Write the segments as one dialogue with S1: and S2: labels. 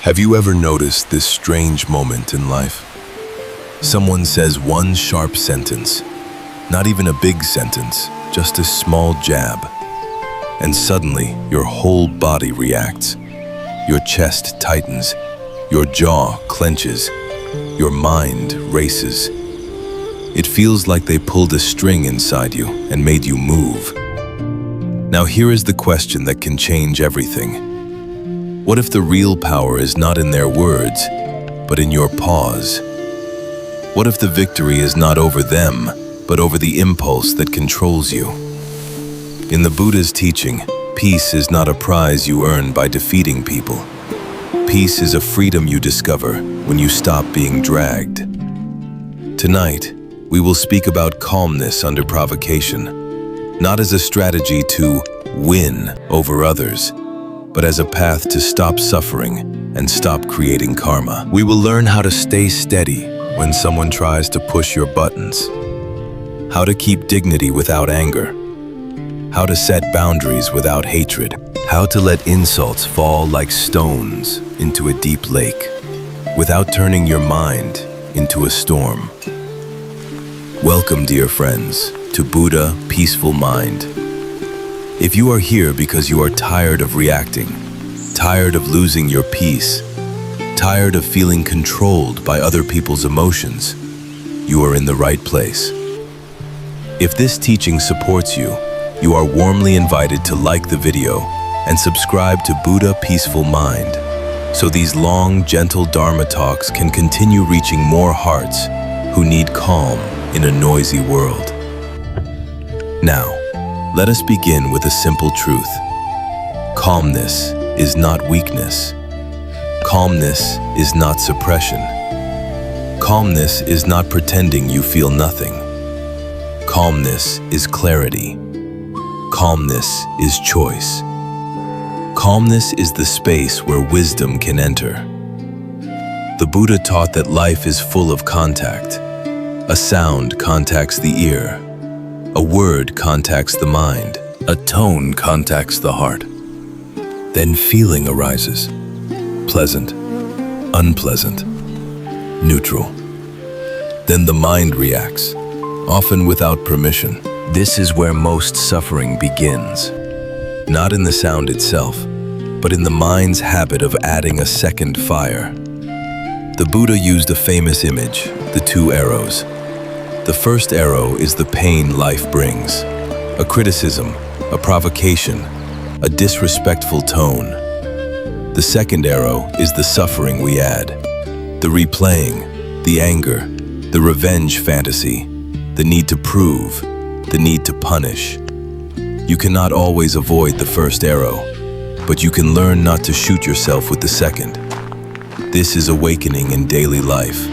S1: Have you ever noticed this strange moment in life? Someone says one sharp sentence, not even a big sentence, just a small jab, and suddenly your whole body reacts. Your chest tightens, your jaw clenches, your mind races. It feels like they pulled a string inside you and made you move. Now here is the question that can change everything. What if the real power is not in their words, but in your pause? What if the victory is not over them, but over the impulse that controls you? In the Buddha's teaching, peace is not a prize you earn by defeating people. Peace is a freedom you discover when you stop being dragged. Tonight, we will speak about calmness under provocation, not as a strategy to win over others, but as a path to stop suffering and stop creating karma. We will learn how to stay steady when someone tries to push your buttons, how to keep dignity without anger, how to set boundaries without hatred, how to let insults fall like stones into a deep lake without turning your mind into a storm. Welcome, dear friends, to Buddha Peaceful Mind. If you are here because you are tired of reacting, tired of losing your peace, tired of feeling controlled by other people's emotions, you are in the right place. If this teaching supports you, you are warmly invited to like the video and subscribe to Buddha Peaceful Mind, so these long, gentle Dharma talks can continue reaching more hearts who need calm in a noisy world. Now, let us begin with a simple truth. Calmness is not weakness. Calmness is not suppression. Calmness is not pretending you feel nothing. Calmness is clarity. Calmness is choice. Calmness is the space where wisdom can enter. The Buddha taught that life is full of contact. A sound contacts the ear. A word contacts the mind. A tone contacts the heart. Then feeling arises. Pleasant, unpleasant, neutral. Then the mind reacts, often without permission. This is where most suffering begins. Not in the sound itself, but in the mind's habit of adding a second fire. The Buddha used a famous image, the two arrows. The first arrow is the pain life brings, a criticism, a provocation, a disrespectful tone. The second arrow is the suffering we add, the replaying, the anger, the revenge fantasy, the need to prove, the need to punish. You cannot always avoid the first arrow, but you can learn not to shoot yourself with the second. This is awakening in daily life.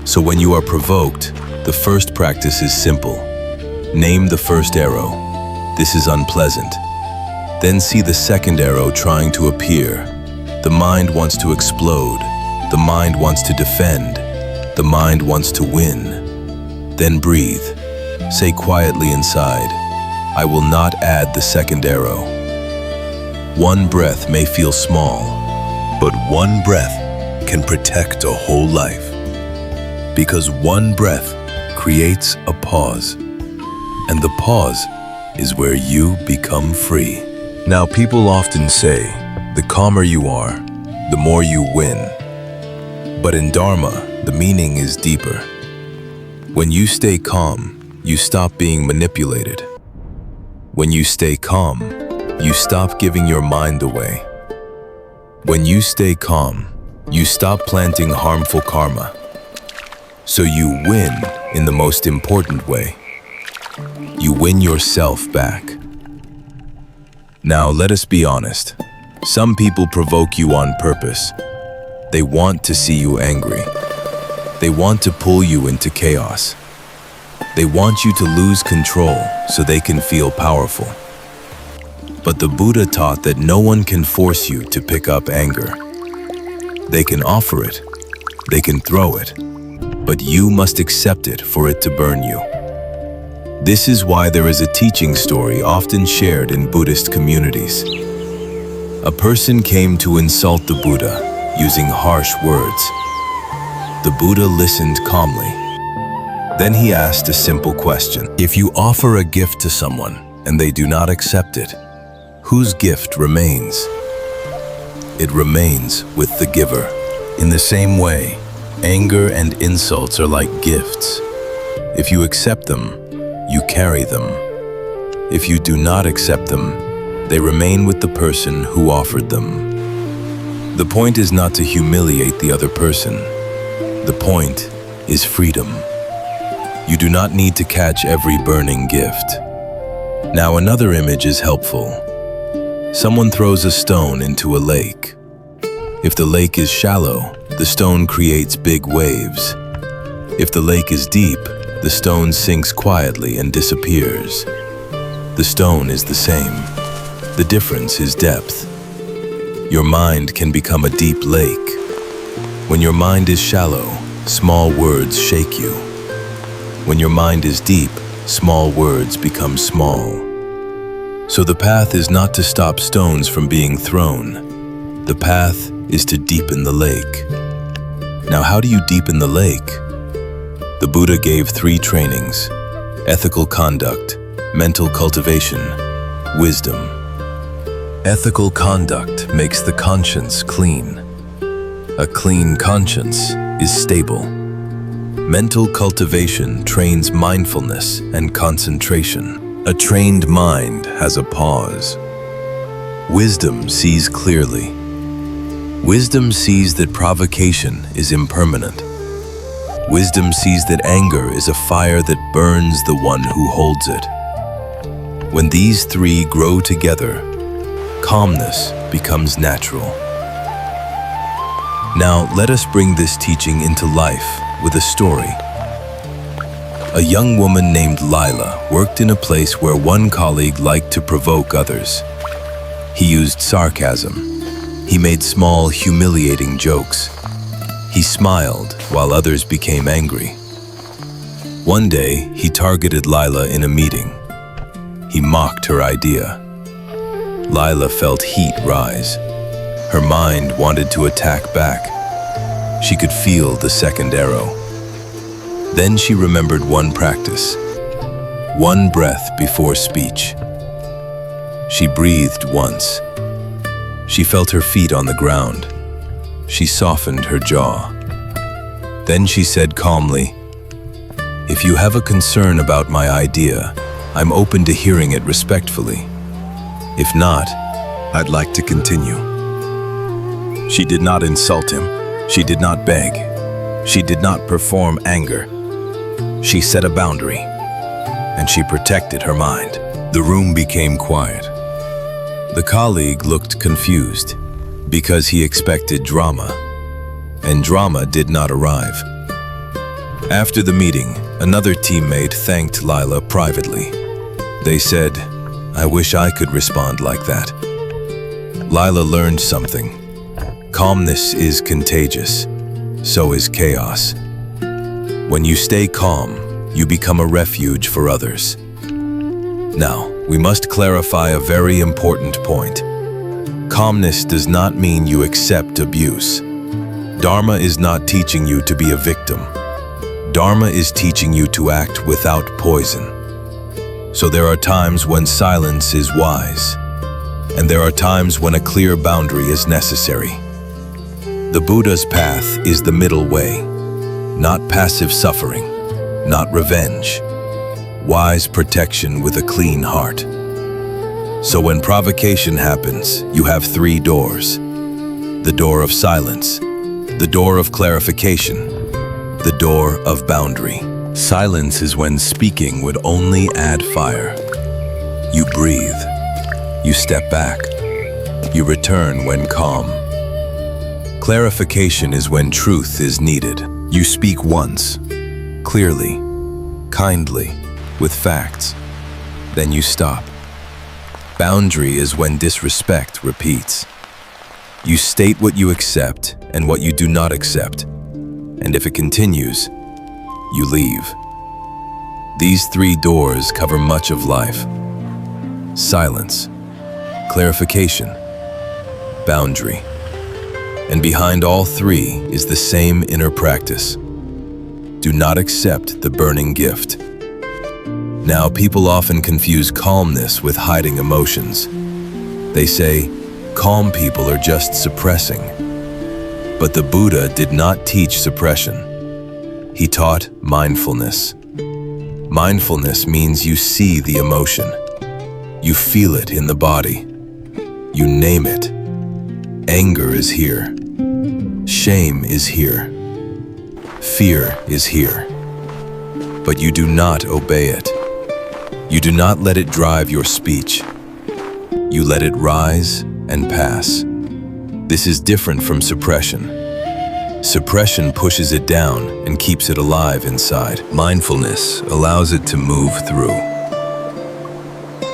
S1: So when you are provoked, the first practice is simple. Name the first arrow. This is unpleasant. Then see the second arrow trying to appear. The mind wants to explode. The mind wants to defend. The mind wants to win. Then breathe. Say quietly inside, I will not add the second arrow. One breath may feel small, but one breath can protect a whole life. Because one breath creates a pause, and the pause is where you become free. Now, people often say, the calmer you are, the more you win. But in Dharma, the meaning is deeper. When you stay calm, you stop being manipulated. When you stay calm, you stop giving your mind away. When you stay calm, you stop planting harmful karma. So you win in the most important way. You win yourself back. Now let us be honest. Some people provoke you on purpose. They want to see you angry. They want to pull you into chaos. They want you to lose control so they can feel powerful. But the Buddha taught that no one can force you to pick up anger. They can offer it. They can throw it. But you must accept it for it to burn you. This is why there is a teaching story often shared in Buddhist communities. A person came to insult the Buddha, using harsh words. The Buddha listened calmly. Then he asked a simple question. If you offer a gift to someone and they do not accept it, whose gift remains? It remains with the giver. In the same way, anger and insults are like gifts. If you accept them, you carry them. If you do not accept them, they remain with the person who offered them. The point is not to humiliate the other person. The point is freedom. You do not need to catch every burning gift. Now another image is helpful. Someone throws a stone into a lake. If the lake is shallow, the stone creates big waves. If the lake is deep, the stone sinks quietly and disappears. The stone is the same. The difference is depth. Your mind can become a deep lake. When your mind is shallow, small words shake you. When your mind is deep, small words become small. So the path is not to stop stones from being thrown. The path is to deepen the lake. Now, how do you deepen the lake? The Buddha gave 3 trainings: ethical conduct, mental cultivation, wisdom. Ethical conduct makes the conscience clean. A clean conscience is stable. Mental cultivation trains mindfulness and concentration. A trained mind has a pause. Wisdom sees clearly. Wisdom sees that provocation is impermanent. Wisdom sees that anger is a fire that burns the one who holds it. When these 3 grow together, calmness becomes natural. Now, let us bring this teaching into life with a story. A young woman named Lila worked in a place where one colleague liked to provoke others. He used sarcasm. He made small, humiliating jokes. He smiled while others became angry. One day, he targeted Lila in a meeting. He mocked her idea. Lila felt heat rise. Her mind wanted to attack back. She could feel the second arrow. Then she remembered one practice, one breath before speech. She breathed once. She felt her feet on the ground. She softened her jaw. Then she said calmly, "If you have a concern about my idea, I'm open to hearing it respectfully. If not, I'd like to continue." She did not insult him. She did not beg. She did not perform anger. She set a boundary, and she protected her mind. The room became quiet. The colleague looked confused because he expected drama, and drama did not arrive. After the meeting, another teammate thanked Lila privately. They said, "I wish I could respond like that." Lila learned something. Calmness is contagious. So is chaos. When you stay calm, you become a refuge for others. Now, we must clarify a very important point. Calmness does not mean you accept abuse. Dharma is not teaching you to be a victim. Dharma is teaching you to act without poison. So there are times when silence is wise, and there are times when a clear boundary is necessary. The Buddha's path is the middle way, not passive suffering, not revenge, wise protection with a clean heart. So when provocation happens, you have 3 doors. The door of silence, the door of clarification, the door of boundary. Silence is when speaking would only add fire. You breathe, you step back, you return when calm. Clarification is when truth is needed. You speak once, clearly, kindly, with facts. Then you stop. Boundary is when disrespect repeats. You state what you accept and what you do not accept. And if it continues, you leave. These 3 doors cover much of life. Silence, clarification, boundary. And behind all three is the same inner practice. Do not accept the burning gift. Now, people often confuse calmness with hiding emotions. They say, calm people are just suppressing. But the Buddha did not teach suppression. He taught mindfulness. Mindfulness means you see the emotion. You feel it in the body. You name it. Anger is here. Shame is here. Fear is here. But you do not obey it. You do not let it drive your speech. You let it rise and pass. This is different from suppression. Suppression pushes it down and keeps it alive inside. Mindfulness allows it to move through.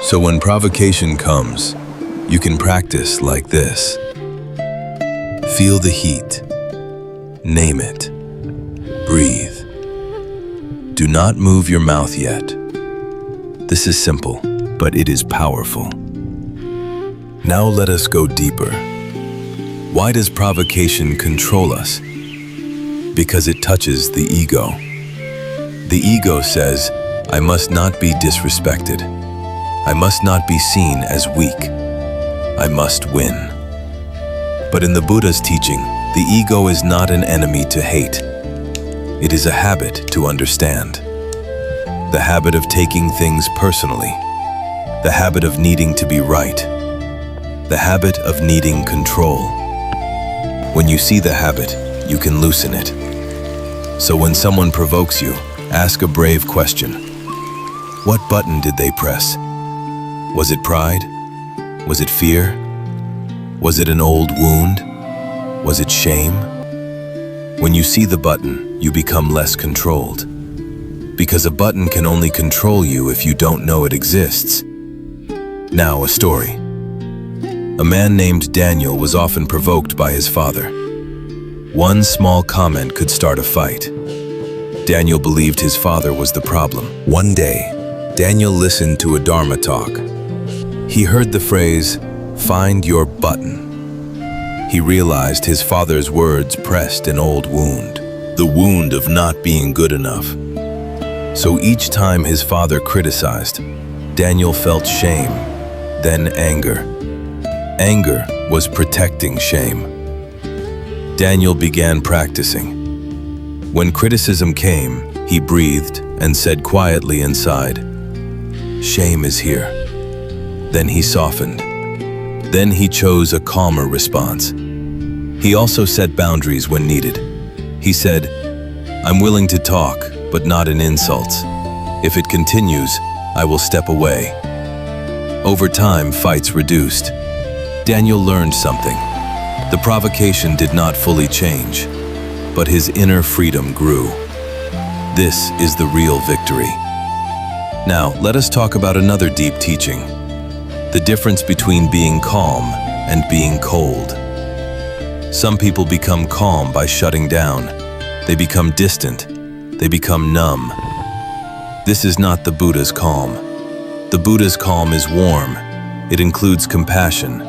S1: So when provocation comes, you can practice like this. Feel the heat. Name it. Breathe. Do not move your mouth yet. This is simple, but it is powerful. Now let us go deeper. Why does provocation control us? Because it touches the ego. The ego says, I must not be disrespected. I must not be seen as weak. I must win. But in the Buddha's teaching, the ego is not an enemy to hate. It is a habit to understand. The habit of taking things personally. The habit of needing to be right. The habit of needing control. When you see the habit, you can loosen it. So when someone provokes you, ask a brave question. What button did they press? Was it pride? Was it fear? Was it an old wound? Was it shame? When you see the button, you become less controlled. Because a button can only control you if you don't know it exists. Now, a story. A man named Daniel was often provoked by his father. One small comment could start a fight. Daniel believed his father was the problem. One day, Daniel listened to a Dharma talk. He heard the phrase, "Find your button." He realized his father's words pressed an old wound, the wound of not being good enough. So each time his father criticized, Daniel felt shame, then anger. Anger was protecting shame. Daniel began practicing. When criticism came, he breathed and said quietly inside, "Shame is here." Then he softened. Then he chose a calmer response. He also set boundaries when needed. He said, "I'm willing to talk, but not in insults. If it continues, I will step away." Over time, fights reduced. Daniel learned something. The provocation did not fully change, but his inner freedom grew. This is the real victory. Now, let us talk about another deep teaching. The difference between being calm and being cold. Some people become calm by shutting down. They become distant. They become numb. This is not the Buddha's calm. The Buddha's calm is warm. It includes compassion.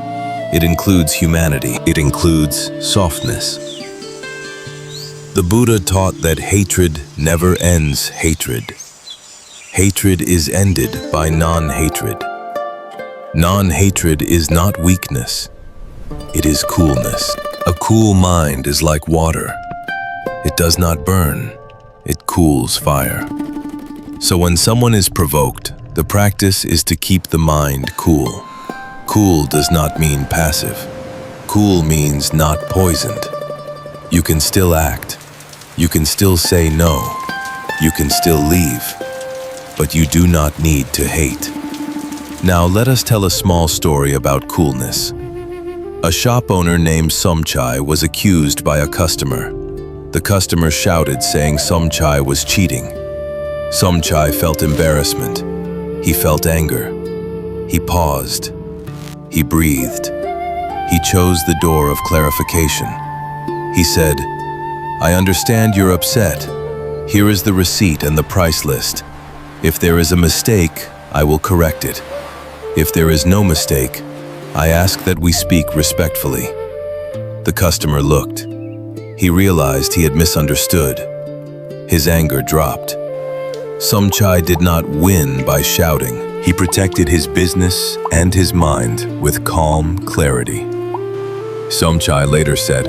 S1: It includes humanity. It includes softness. The Buddha taught that hatred never ends hatred. Hatred is ended by non-hatred. Non-hatred is not weakness. It is coolness. A cool mind is like water. It does not burn. It cools fire. So when someone is provoked, the practice is to keep the mind cool. Cool does not mean passive. Cool means not poisoned. You can still act. You can still say no. You can still leave. But you do not need to hate. Now let us tell a small story about coolness. A shop owner named Somchai was accused by a customer. The customer shouted, saying Somchai was cheating. Somchai felt embarrassment. He felt anger. He paused. He breathed. He chose the door of clarification. He said, "I understand you're upset. Here is the receipt and the price list. If there is a mistake, I will correct it. If there is no mistake, I ask that we speak respectfully." The customer looked. He realized he had misunderstood. His anger dropped. Somchai did not win by shouting. He protected his business and his mind with calm clarity. Somchai later said,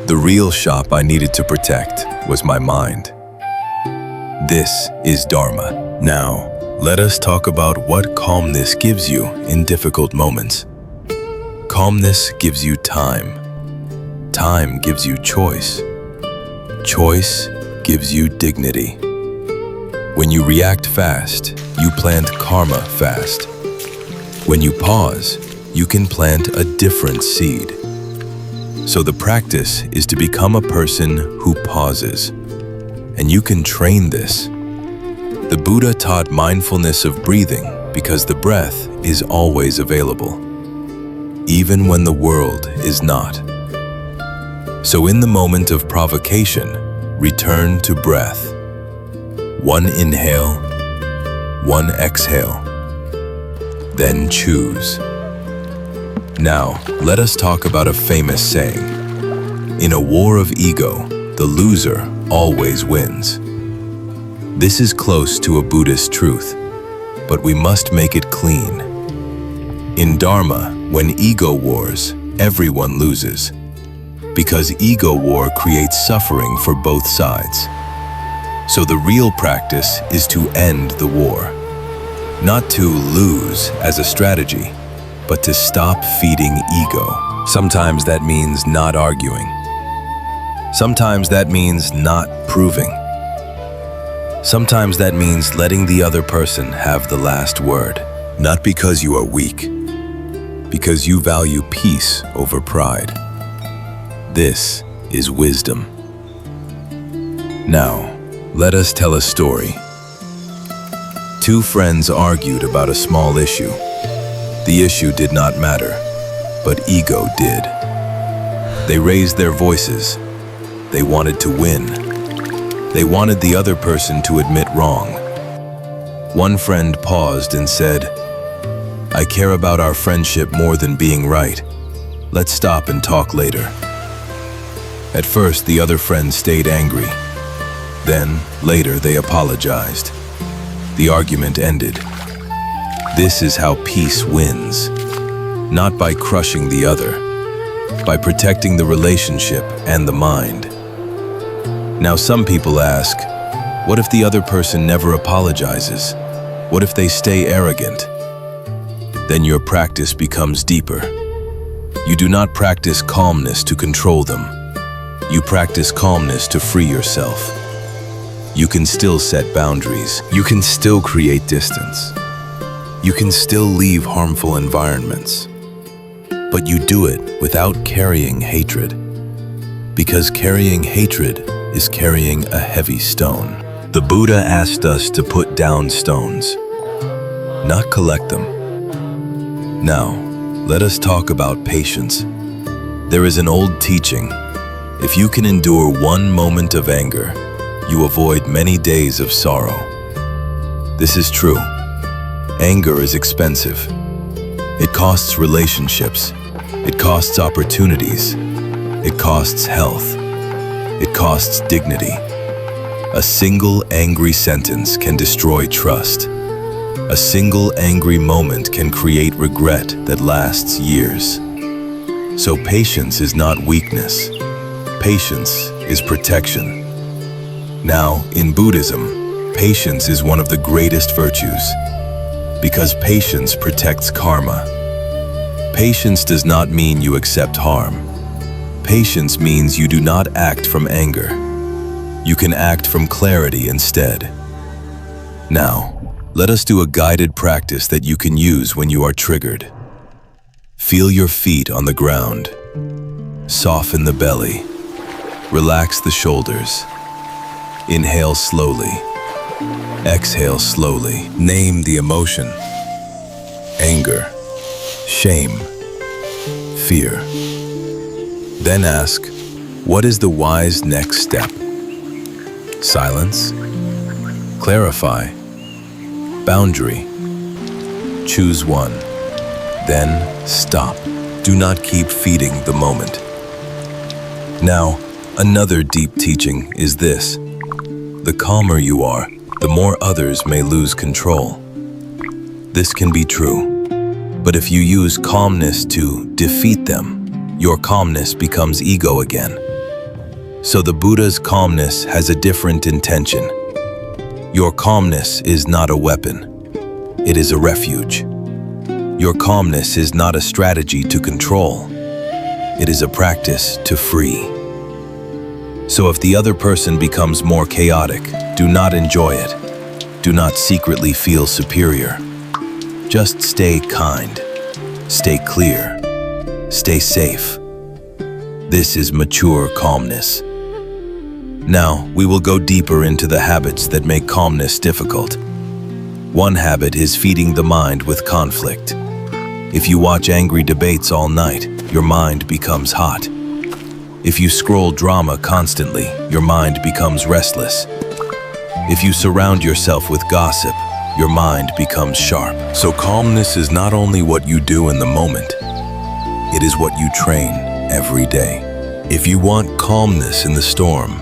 S1: "The real shop I needed to protect was my mind." This is Dharma. Now, let us talk about what calmness gives you in difficult moments. Calmness gives you time. Time gives you choice. Choice gives you dignity. When you react fast, you plant karma fast. When you pause, you can plant a different seed. So the practice is to become a person who pauses. And you can train this. The Buddha taught mindfulness of breathing because the breath is always available, even when the world is not. So in the moment of provocation, return to breath. One inhale, one exhale. Then choose. Now, let us talk about a famous saying. In a war of ego, the loser always wins. This is close to a Buddhist truth, but we must make it clean. In Dharma, when ego wars, everyone loses. Because ego war creates suffering for both sides. So the real practice is to end the war. Not to lose as a strategy, but to stop feeding ego. Sometimes that means not arguing. Sometimes that means not proving. Sometimes that means letting the other person have the last word. Not because you are weak, because you value peace over pride. This is wisdom. Now, let us tell a story. Two friends argued about a small issue. The issue did not matter, but ego did. They raised their voices. They wanted to win. They wanted the other person to admit wrong. One friend paused and said, "I care about our friendship more than being right. Let's stop and talk later." At first, the other friend stayed angry. Then, later, they apologized. The argument ended. This is how peace wins. Not by crushing the other, by protecting the relationship and the mind. Now, some people ask, what if the other person never apologizes? What if they stay arrogant? Then your practice becomes deeper. You do not practice calmness to control them. You practice calmness to free yourself. You can still set boundaries. You can still create distance. You can still leave harmful environments. But you do it without carrying hatred. Because carrying hatred is carrying a heavy stone. The Buddha asked us to put down stones, not collect them. Now, let us talk about patience. There is an old teaching. If you can endure one moment of anger, you avoid many days of sorrow. This is true. Anger is expensive. It costs relationships. It costs opportunities. It costs health. It costs dignity. A single angry sentence can destroy trust. A single angry moment can create regret that lasts years. So patience is not weakness. Patience is protection. Now, in Buddhism, patience is one of the greatest virtues, because patience protects karma. Patience does not mean you accept harm. Patience means you do not act from anger. You can act from clarity instead. Now, let us do a guided practice that you can use when you are triggered. Feel your feet on the ground. Soften the belly. Relax the shoulders. Inhale slowly. Exhale slowly. Name the emotion. Anger, shame, fear. Then ask, what is the wise next step? Silence, clarify, boundary. Choose one. Then stop. Do not keep feeding the moment. Now, another deep teaching is this. The calmer you are, the more others may lose control. This can be true, but if you use calmness to defeat them, your calmness becomes ego again. So the Buddha's calmness has a different intention. Your calmness is not a weapon. It is a refuge. Your calmness is not a strategy to control. It is a practice to free. So if the other person becomes more chaotic, do not enjoy it. Do not secretly feel superior. Just stay kind. Stay clear. Stay safe. This is mature calmness. Now, we will go deeper into the habits that make calmness difficult. One habit is feeding the mind with conflict. If you watch angry debates all night, your mind becomes hot. If you scroll drama constantly, your mind becomes restless. If you surround yourself with gossip, your mind becomes sharp. So calmness is not only what you do in the moment, it is what you train every day. If you want calmness in the storm,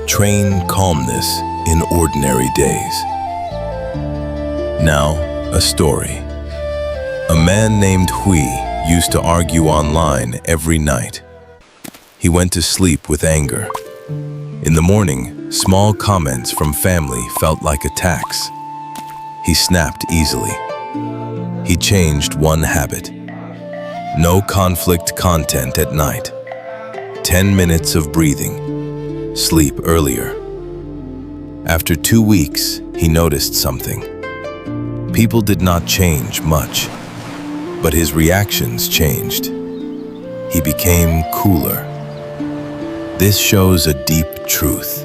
S1: train calmness in ordinary days. Now, a story. A man named Hui used to argue online every night. He went to sleep with anger. In the morning, small comments from family felt like attacks. He snapped easily. He changed one habit. No conflict content at night. 10 minutes of breathing. Sleep earlier. After 2 weeks, he noticed something. People did not change much, but his reactions changed. He became cooler. This shows a deep truth.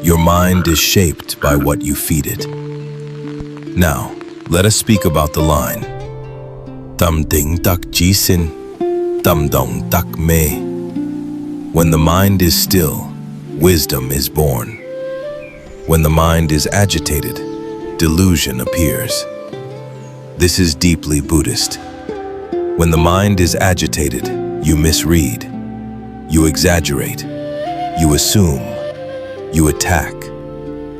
S1: Your mind is shaped by what you feed it. Now, let us speak about the line. Tam ding tak ji sin, tam dong tak me. When the mind is still, wisdom is born. When the mind is agitated, delusion appears. This is deeply Buddhist. When the mind is agitated, you misread, you exaggerate, you assume, you attack,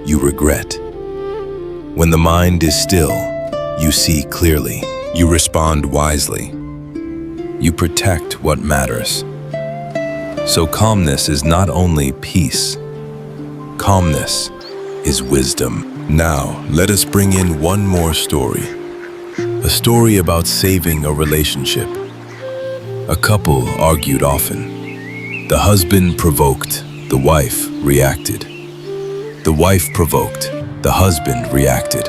S1: you regret. When the mind is still, you see clearly, you respond wisely, you protect what matters. So calmness is not only peace, calmness is wisdom. Now, let us bring in one more story. A story about saving a relationship. A couple argued often. The husband provoked, the wife reacted. The wife provoked, the husband reacted.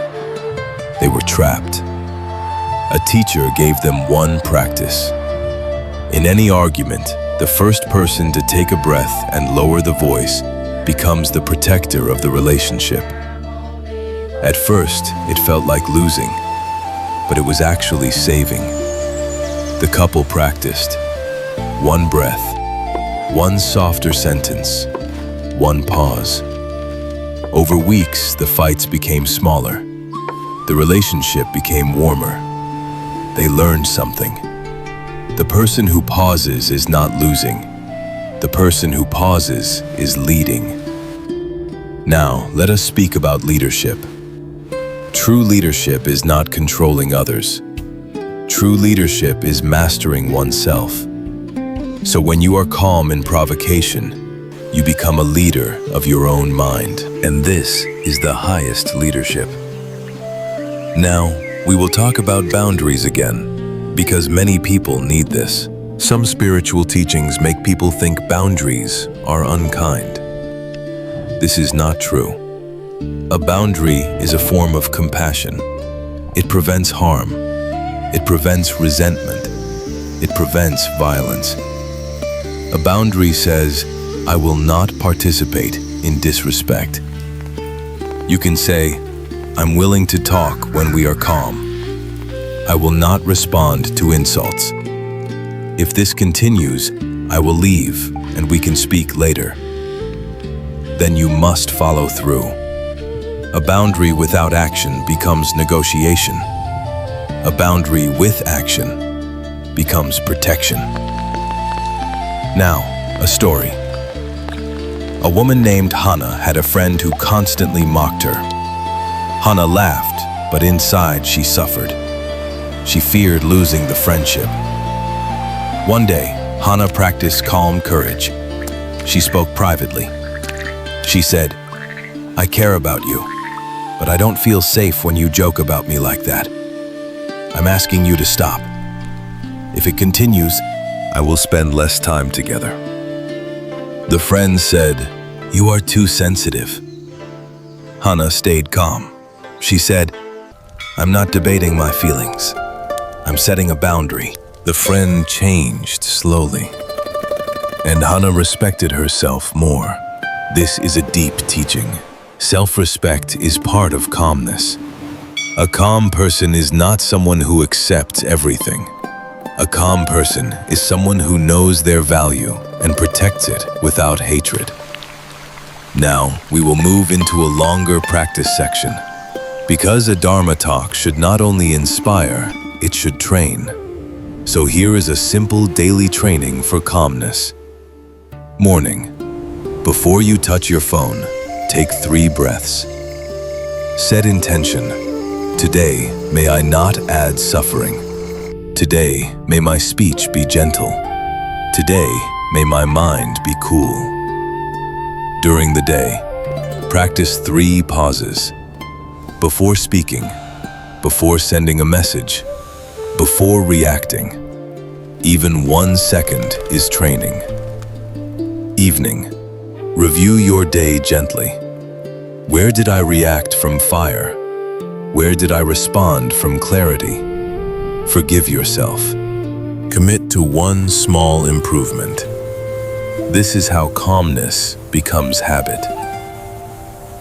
S1: They were trapped. A teacher gave them one practice. In any argument, the first person to take a breath and lower the voice becomes the protector of the relationship. At first, it felt like losing, but it was actually saving. The couple practiced. One breath, one softer sentence, one pause. Over weeks, the fights became smaller. The relationship became warmer. They learned something. The person who pauses is not losing. The person who pauses is leading. Now, let us speak about leadership. True leadership is not controlling others. True leadership is mastering oneself. So when you are calm in provocation, you become a leader of your own mind. And this is the highest leadership. Now, we will talk about boundaries again, because many people need this. Some spiritual teachings make people think boundaries are unkind. This is not true. A boundary is a form of compassion. It prevents harm. It prevents resentment. It prevents violence. A boundary says, I will not participate in disrespect. You can say, I'm willing to talk when we are calm. I will not respond to insults. If this continues, I will leave and we can speak later. Then you must follow through. A boundary without action becomes negotiation. A boundary with action becomes protection. Now, A story. A woman named Hannah had a friend who constantly mocked her. Hannah laughed, but inside she suffered. She feared losing the friendship. One day, Hannah practiced calm courage. She spoke privately. She said, "I care about you, but I don't feel safe when you joke about me like that. I'm asking you to stop. If it continues, I will spend less time together." The friend said, "You are too sensitive." Hannah stayed calm. She said, "I'm not debating my feelings. I'm setting a boundary." The friend changed slowly, and Hannah respected herself more. This is a deep teaching. Self-respect is part of calmness. A calm person is not someone who accepts everything. A calm person is someone who knows their value and protects it without hatred. Now, we will move into a longer practice section. Because a Dharma talk should not only inspire, it should train. So here is a simple daily training for calmness. Morning. Before you touch your phone, take 3 breaths. Set intention. Today, may I not add suffering. Today, may my speech be gentle. Today, may my mind be cool. During the day, practice 3 pauses. Before speaking, before sending a message, before reacting. Even 1 second is training. Evening. Review your day gently. Where did I react from fire? Where did I respond from clarity? Forgive yourself. Commit to 1 small improvement. This is how calmness becomes habit.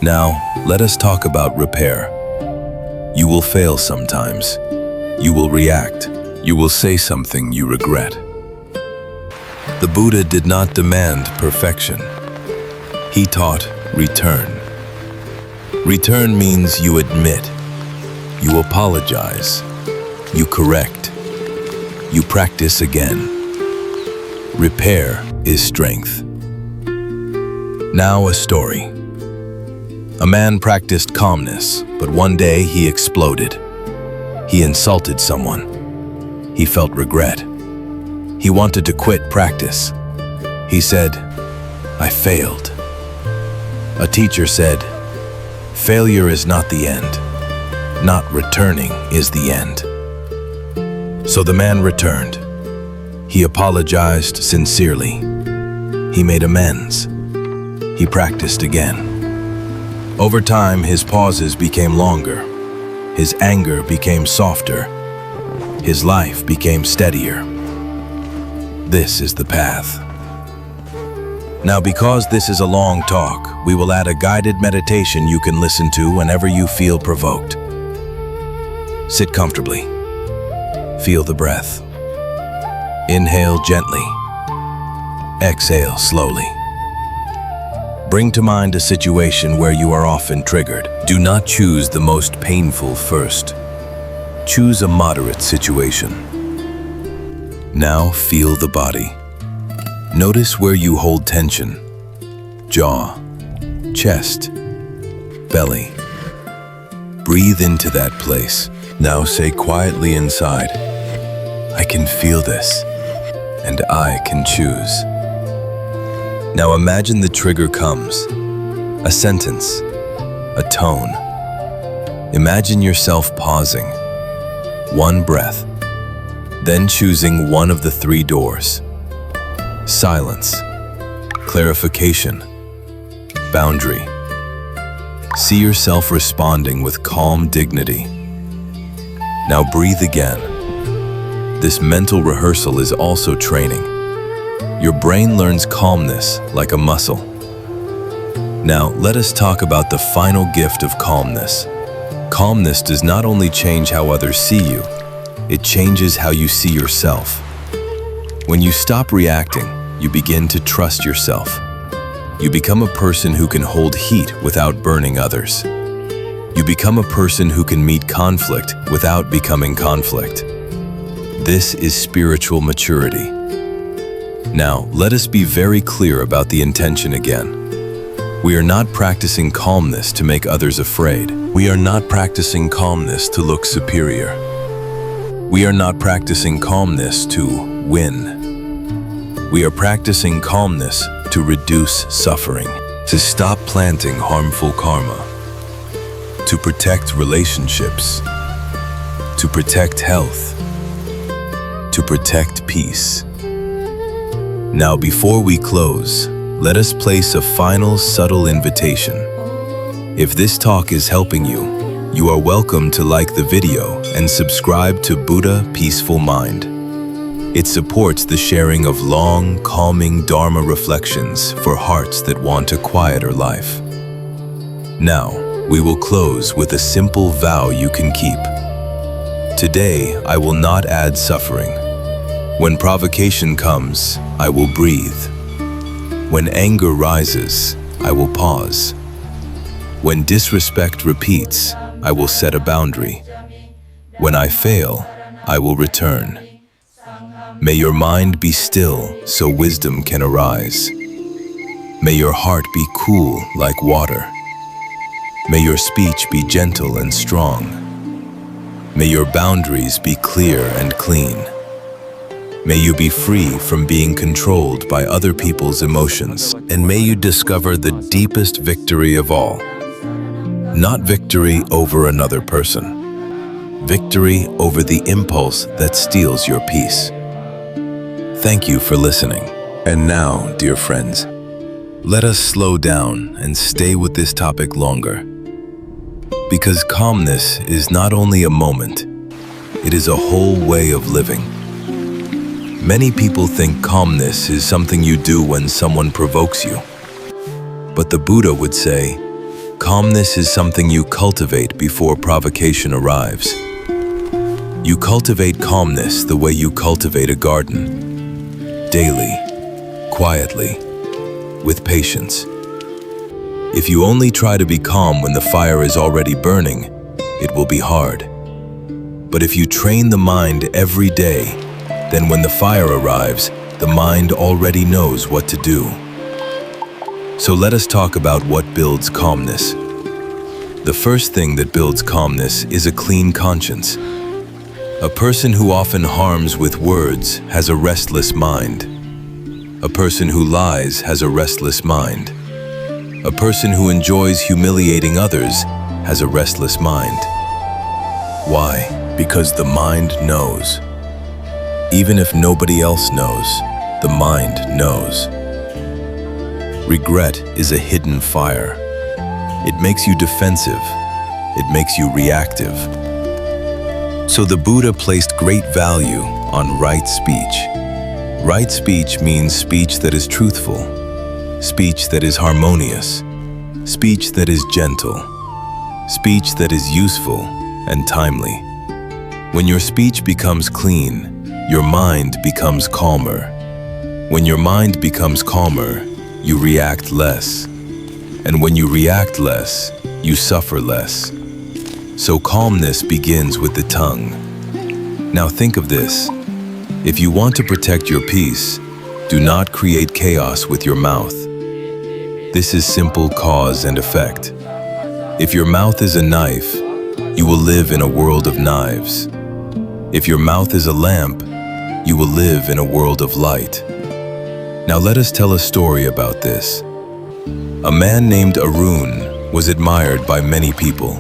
S1: Now, let us talk about repair. You will fail sometimes. You will react. You will say something you regret. The Buddha did not demand perfection. He taught return. Return means you admit, you apologize, you correct, you practice again. Repair is strength. Now a story. A man practiced calmness, but one day he exploded. He insulted someone. He felt regret. He wanted to quit practice. He said, "I failed." A teacher said, "Failure is not the end. Not returning is the end." So the man returned. He apologized sincerely. He made amends. He practiced again. Over time, his pauses became longer. His anger became softer. His life became steadier. This is the path. Now, because this is a long talk, we will add a guided meditation you can listen to whenever you feel provoked. Sit comfortably. Feel the breath. Inhale gently. Exhale slowly. Bring to mind a situation where you are often triggered. Do not choose the most painful first. Choose a moderate situation. Now feel the body. Notice where you hold tension. Jaw, chest, belly. Breathe into that place. Now say quietly inside, "I can feel this, and I can choose." Now imagine the trigger comes. A sentence, a tone. Imagine yourself pausing. 1 breath. Then choosing one of the 3 doors. Silence, clarification, boundary. See yourself responding with calm dignity. Now breathe again. This mental rehearsal is also training. Your brain learns calmness like a muscle. Now, let us talk about the final gift of calmness. Calmness does not only change how others see you, it changes how you see yourself. When you stop reacting, you begin to trust yourself. You become a person who can hold heat without burning others. You become a person who can meet conflict without becoming conflict. This is spiritual maturity. Now, let us be very clear about the intention again. We are not practicing calmness to make others afraid. We are not practicing calmness to look superior. We are not practicing calmness to win. We are practicing calmness to reduce suffering, to stop planting harmful karma, to protect relationships, to protect health, to protect peace. Now, before we close, let us place a final subtle invitation. If this talk is helping you, you are welcome to like the video and subscribe to Buddha Peaceful Mind. It supports the sharing of long, calming Dharma reflections for hearts that want a quieter life. Now, we will close with a simple vow you can keep. Today, I will not add suffering. When provocation comes, I will breathe. When anger rises, I will pause. When disrespect repeats, I will set a boundary. When I fail, I will return. May your mind be still so wisdom can arise. May your heart be cool like water. May your speech be gentle and strong. May your boundaries be clear and clean. May you be free from being controlled by other people's emotions, and may you discover the deepest victory of all. Not victory over another person. Victory over the impulse that steals your peace. Thank you for listening. And now, dear friends, let us slow down and stay with this topic longer. Because calmness is not only a moment, it is a whole way of living. Many people think calmness is something you do when someone provokes you. But the Buddha would say, calmness is something you cultivate before provocation arrives. You cultivate calmness the way you cultivate a garden, daily, quietly, with patience. If you only try to be calm when the fire is already burning, it will be hard. But if you train the mind every day, then when the fire arrives, the mind already knows what to do. So let us talk about what builds calmness. The first thing that builds calmness is a clean conscience. A person who often harms with words has a restless mind. A person who lies has a restless mind. A person who enjoys humiliating others has a restless mind. Why? Because the mind knows. Even if nobody else knows, the mind knows. Regret is a hidden fire. It makes you defensive. It makes you reactive. So the Buddha placed great value on right speech. Right speech means speech that is truthful, speech that is harmonious, speech that is gentle, speech that is useful and timely. When your speech becomes clean, your mind becomes calmer. When your mind becomes calmer, you react less. And when you react less, you suffer less. So calmness begins with the tongue. Now think of this. If you want to protect your peace, do not create chaos with your mouth. This is simple cause and effect. If your mouth is a knife, you will live in a world of knives. If your mouth is a lamp, you will live in a world of light. Now let us tell a story about this. A man named Arun was admired by many people.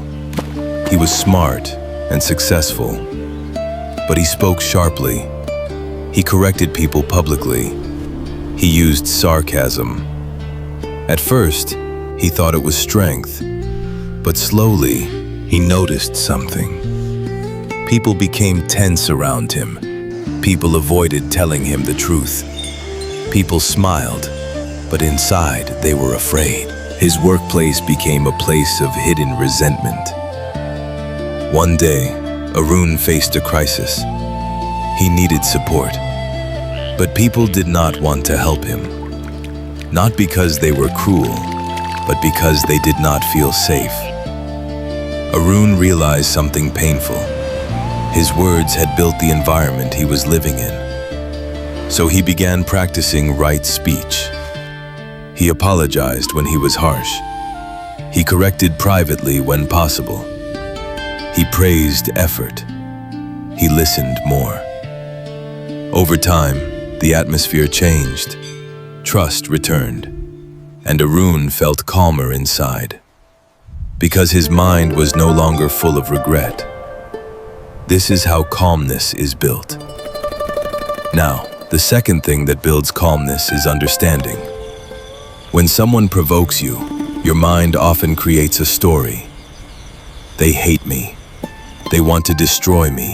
S1: He was smart and successful, but he spoke sharply. He corrected people publicly. He used sarcasm. At first, he thought it was strength, but slowly, he noticed something. People became tense around him. People avoided telling him the truth. People smiled, but inside they were afraid. His workplace became a place of hidden resentment. One day, Arun faced a crisis. He needed support, but people did not want to help him. Not because they were cruel, but because they did not feel safe. Arun realized something painful. His words had built the environment he was living in. So he began practicing right speech. He apologized when he was harsh. He corrected privately when possible. He praised effort. He listened more. Over time, the atmosphere changed. Trust returned, and Arun felt calmer inside, because his mind was no longer full of regret. This is how calmness is built. Now, the second thing that builds calmness is understanding. When someone provokes you, your mind often creates a story. They hate me. They want to destroy me.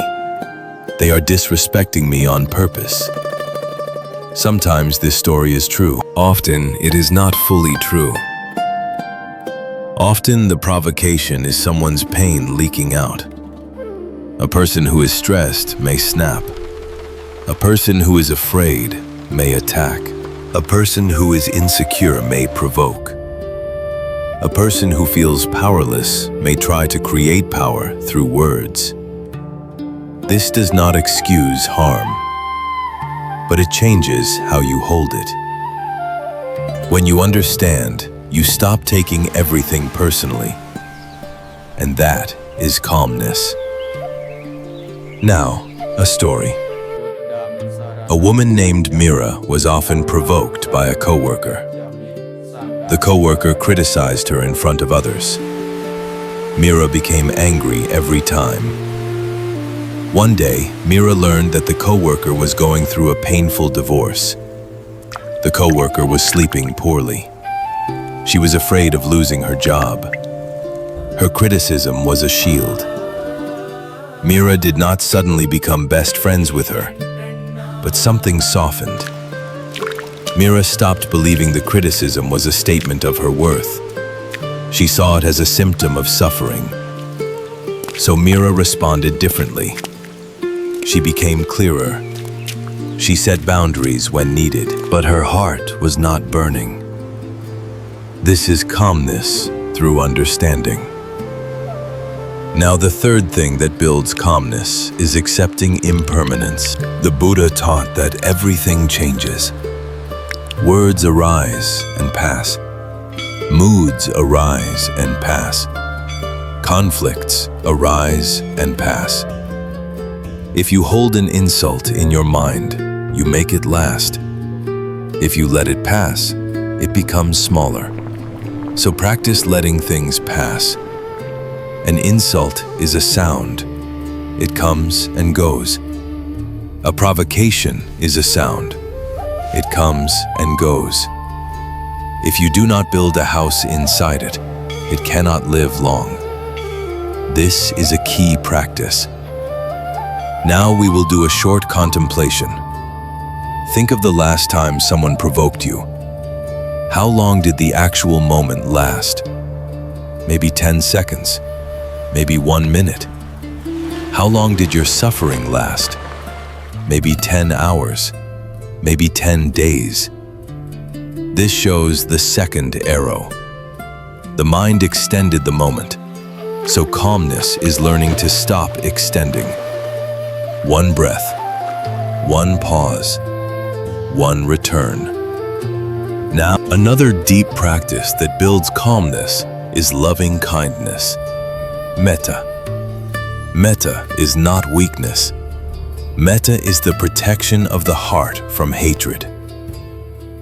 S1: They are disrespecting me on purpose. Sometimes this story is true. Often, it is not fully true. Often, the provocation is someone's pain leaking out. A person who is stressed may snap. A person who is afraid may attack. A person who is insecure may provoke. A person who feels powerless may try to create power through words. This does not excuse harm, but it changes how you hold it. When you understand, you stop taking everything personally, and that is calmness. Now, a story. A woman named Mira was often provoked by a coworker. The coworker criticized her in front of others. Mira became angry every time. One day, Mira learned that the coworker was going through a painful divorce. The coworker was sleeping poorly. She was afraid of losing her job. Her criticism was a shield. Mira did not suddenly become best friends with her, but something softened. Mira stopped believing the criticism was a statement of her worth. She saw it as a symptom of suffering. So Mira responded differently. She became clearer. She set boundaries when needed, but her heart was not burning. This is calmness through understanding. Now, the third thing that builds calmness is accepting impermanence. The Buddha taught that everything changes. Words arise and pass. Moods arise and pass. Conflicts arise and pass. If you hold an insult in your mind, you make it last. If you let it pass, it becomes smaller. So practice letting things pass. An insult is a sound. It comes and goes. A provocation is a sound. It comes and goes. If you do not build a house inside it, it cannot live long. This is a key practice. Now we will do a short contemplation. Think of the last time someone provoked you. How long did the actual moment last? Maybe 10 seconds. Maybe 1 minute. How long did your suffering last? Maybe 10 hours. Maybe 10 days. This shows the second arrow. The mind extended the moment, so calmness is learning to stop extending. One breath, one pause, one return. Now, another deep practice that builds calmness is loving kindness. Metta. Metta is not weakness. Metta is the protection of the heart from hatred.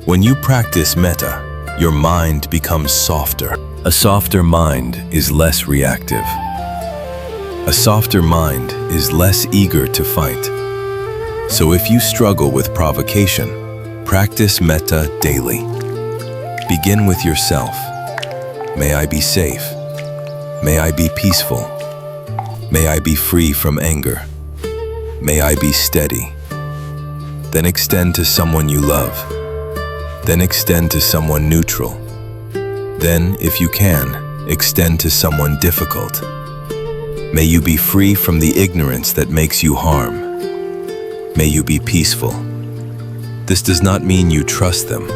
S1: When you practice metta, your mind becomes softer. A softer mind is less reactive. A softer mind is less eager to fight. So if you struggle with provocation, practice metta daily. Begin with yourself. May I be safe. May I be peaceful. May I be free from anger. May I be steady. Then extend to someone you love. Then extend to someone neutral. Then, if you can, extend to someone difficult. May you be free from the ignorance that makes you harm. May you be peaceful. This does not mean you trust them.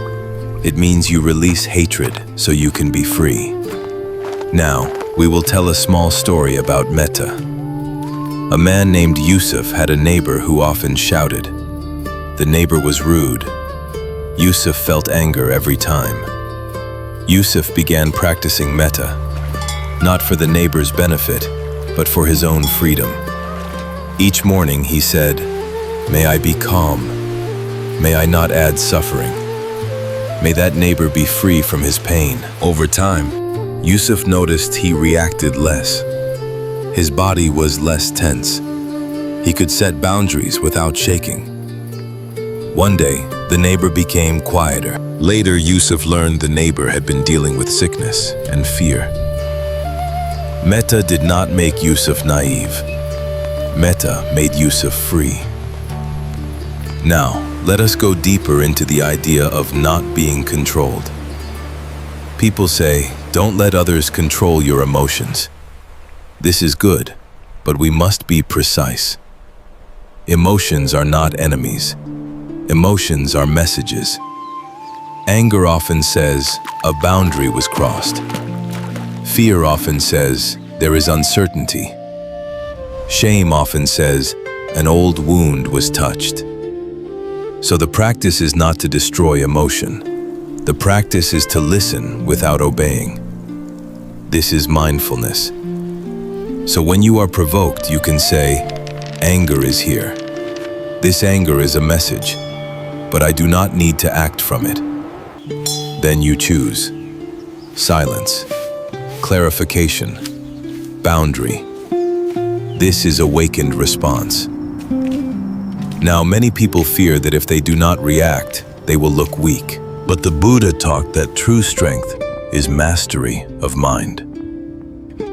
S1: It means you release hatred so you can be free. Now, we will tell a small story about metta. A man named Yusuf had a neighbor who often shouted. The neighbor was rude. Yusuf felt anger every time. Yusuf began practicing metta, not for the neighbor's benefit, but for his own freedom. Each morning he said, "May I be calm. May I not add suffering. May that neighbor be free from his pain." Over time, Yusuf noticed he reacted less. His body was less tense. He could set boundaries without shaking. One day, the neighbor became quieter. Later, Yusuf learned the neighbor had been dealing with sickness and fear. Metta did not make Yusuf naive. Metta made Yusuf free. Now, let us go deeper into the idea of not being controlled. People say, don't let others control your emotions. This is good, but we must be precise. Emotions are not enemies. Emotions are messages. Anger often says, a boundary was crossed. Fear often says, there is uncertainty. Shame often says, an old wound was touched. So the practice is not to destroy emotion. The practice is to listen without obeying. This is mindfulness. So when you are provoked, you can say, anger is here. This anger is a message, but I do not need to act from it. Then you choose silence, clarification, boundary. This is awakened response. Now, many people fear that if they do not react, they will look weak. But the Buddha taught that true strength is mastery of mind.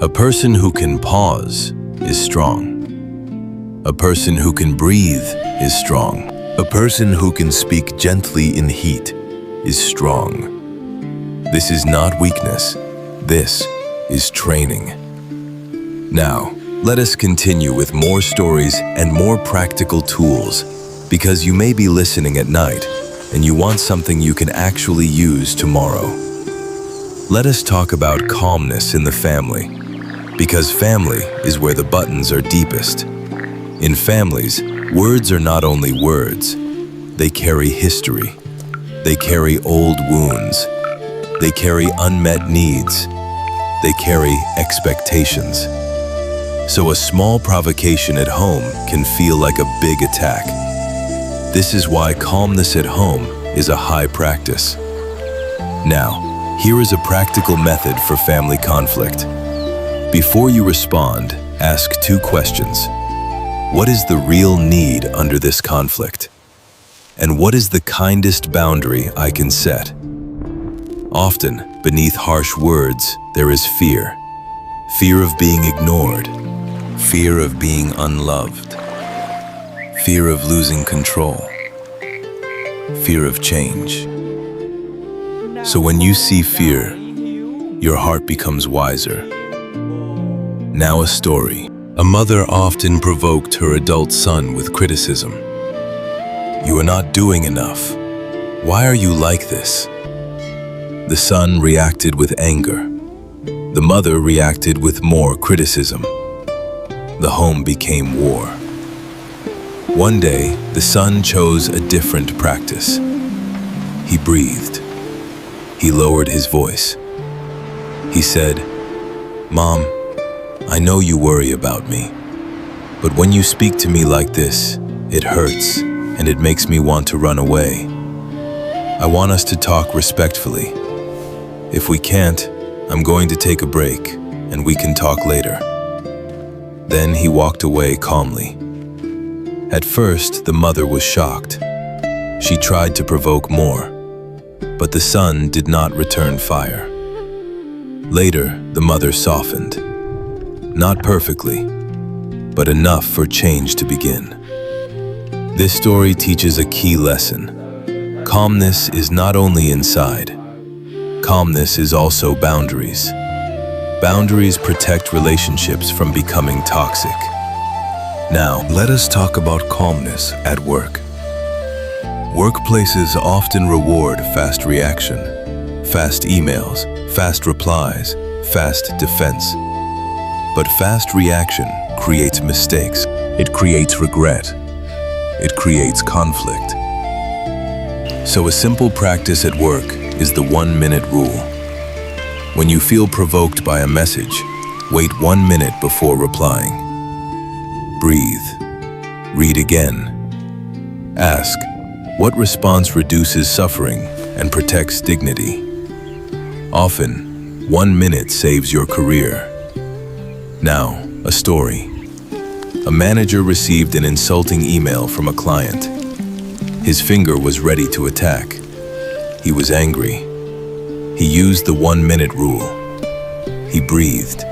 S1: A person who can pause is strong. A person who can breathe is strong. A person who can speak gently in heat is strong. This is not weakness. This is training. Now, let us continue with more stories and more practical tools, because you may be listening at night and you want something you can actually use tomorrow. Let us talk about calmness in the family, because family is where the buttons are deepest. In families, words are not only words, they carry history. They carry old wounds. They carry unmet needs. They carry expectations. So a small provocation at home can feel like a big attack. This is why calmness at home is a high practice. Now, here is a practical method for family conflict. Before you respond, ask 2 questions. What is the real need under this conflict? And what is the kindest boundary I can set? Often, beneath harsh words, there is fear. Fear of being ignored. Fear of being unloved. Fear of losing control. Fear of change. So when you see fear, your heart becomes wiser. Now a story. A mother often provoked her adult son with criticism. You are not doing enough. Why are you like this? The son reacted with anger. The mother reacted with more criticism. The home became war. One day, the son chose a different practice. He breathed. He lowered his voice. He said, "Mom, I know you worry about me, but when you speak to me like this, it hurts and it makes me want to run away. I want us to talk respectfully. If we can't, I'm going to take a break and we can talk later." Then he walked away calmly. At first, the mother was shocked. She tried to provoke more, but the son did not return fire. Later, the mother softened. Not perfectly, but enough for change to begin. This story teaches a key lesson. Calmness is not only inside. Calmness is also boundaries. Boundaries protect relationships from becoming toxic. Now, let us talk about calmness at work. Workplaces often reward fast reaction, fast emails, fast replies, fast defense. But fast reaction creates mistakes. It creates regret. It creates conflict. So a simple practice at work is the 1-minute rule. When you feel provoked by a message, wait 1 minute before replying. Breathe. Read again. Ask, what response reduces suffering and protects dignity? Often, 1 minute saves your career. Now, a story. A manager received an insulting email from a client. His finger was ready to attack. He was angry. He used the 1-minute rule. He breathed.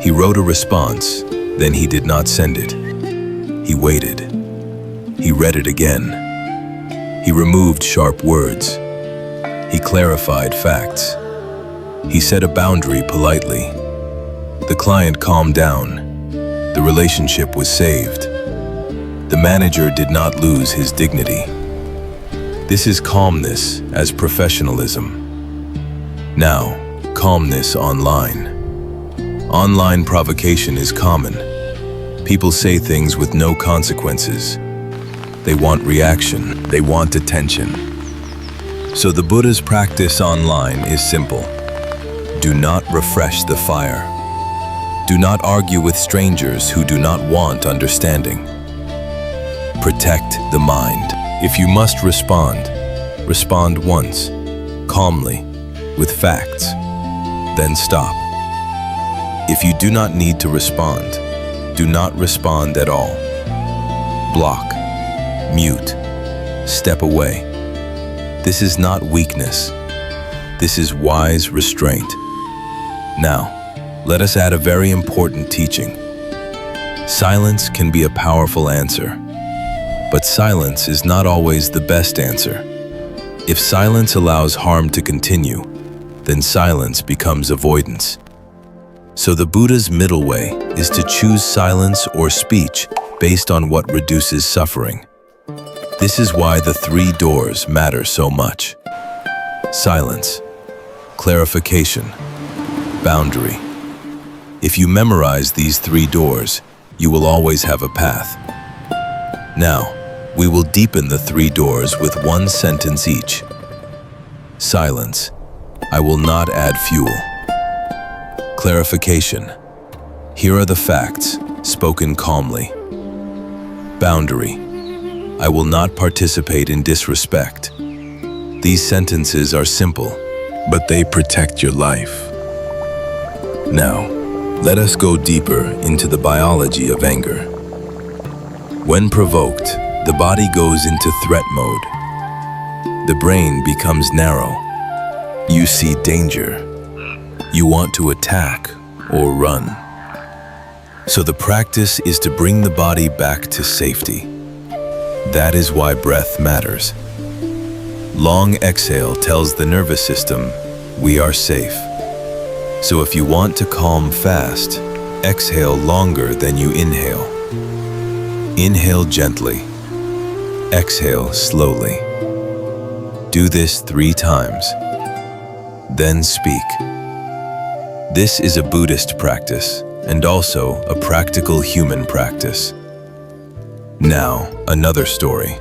S1: He wrote a response, then he did not send it. He waited. He read it again. He removed sharp words. He clarified facts. He set a boundary politely. The client calmed down. The relationship was saved. The manager did not lose his dignity. This is calmness as professionalism. Now, calmness online. Online provocation is common. People say things with no consequences. They want reaction. They want attention. So the Buddha's practice online is simple. Do not refresh the fire. Do not argue with strangers who do not want understanding. Protect the mind. If you must respond, respond once, calmly, with facts, then stop. If you do not need to respond, do not respond at all. Block, mute, step away. This is not weakness. This is wise restraint. Now, let us add a very important teaching. Silence can be a powerful answer, but silence is not always the best answer. If silence allows harm to continue, then silence becomes avoidance. So the Buddha's middle way is to choose silence or speech based on what reduces suffering. This is why the 3 doors matter so much. Silence, clarification, boundary. If you memorize these 3 doors, you will always have a path. Now, we will deepen the 3 doors with 1 sentence each. Silence. I will not add fuel. Clarification. Here are the facts, spoken calmly. Boundary. I will not participate in disrespect. These sentences are simple, but they protect your life. Now, let us go deeper into the biology of anger. When provoked, the body goes into threat mode. The brain becomes narrow. You see danger. You want to attack or run. So the practice is to bring the body back to safety. That is why breath matters. Long exhale tells the nervous system, we are safe. So if you want to calm fast, exhale longer than you inhale. Inhale gently. Exhale slowly. Do this 3 times. Then speak. This is a Buddhist practice and also a practical human practice. Now, another story.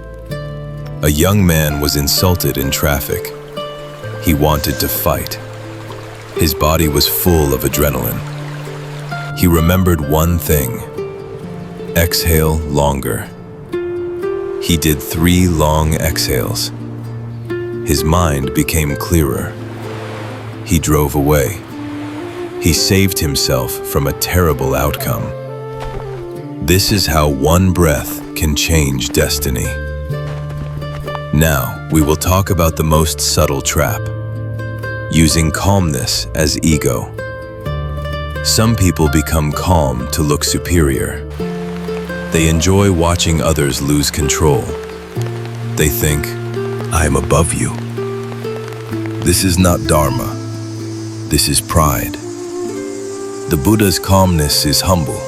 S1: A young man was insulted in traffic. He wanted to fight. His body was full of adrenaline. He remembered one thing. Exhale longer. He did 3 long exhales. His mind became clearer. He drove away. He saved himself from a terrible outcome. This is how 1 breath can change destiny. Now, we will talk about the most subtle trap. Using calmness as ego. Some people become calm to look superior. They enjoy watching others lose control. They think, I am above you. This is not Dharma. This is pride. The Buddha's calmness is humble.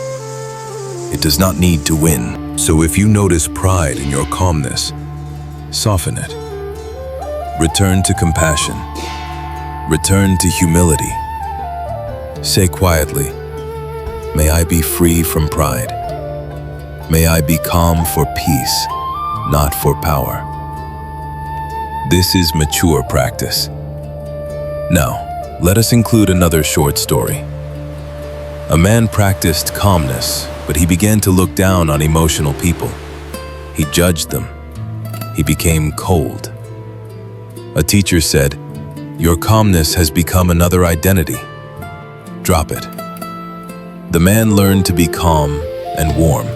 S1: It does not need to win. So if you notice pride in your calmness, soften it. Return to compassion. Return to humility. Say quietly, may I be free from pride. May I be calm for peace, not for power. This is mature practice. Now, let us include another short story. A man practiced calmness, but he began to look down on emotional people. He judged them. He became cold. A teacher said, "Your calmness has become another identity. Drop it." The man learned to be calm and warm.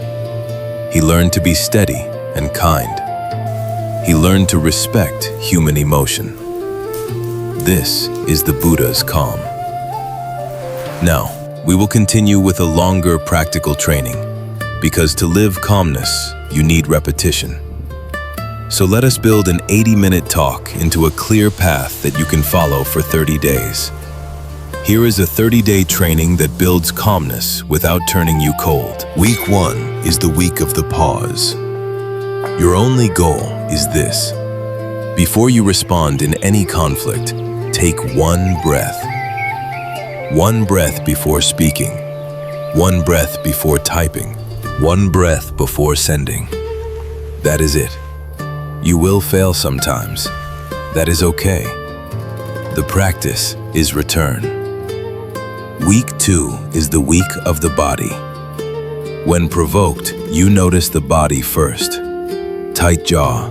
S1: He learned to be steady and kind. He learned to respect human emotion. This is the Buddha's calm. Now, we will continue with a longer practical training, because to live calmness, you need repetition. So let us build an 80-minute talk into a clear path that you can follow for 30 days. Here is a 30-day training that builds calmness without turning you cold. Week 1 is the week of the pause. Your only goal is this. Before you respond in any conflict, take one breath. One breath before speaking. One breath before typing. One breath before sending. That is it. You will fail sometimes. That is okay. The practice is return. Week 2 is the week of the body. When provoked, you notice the body first. Tight jaw,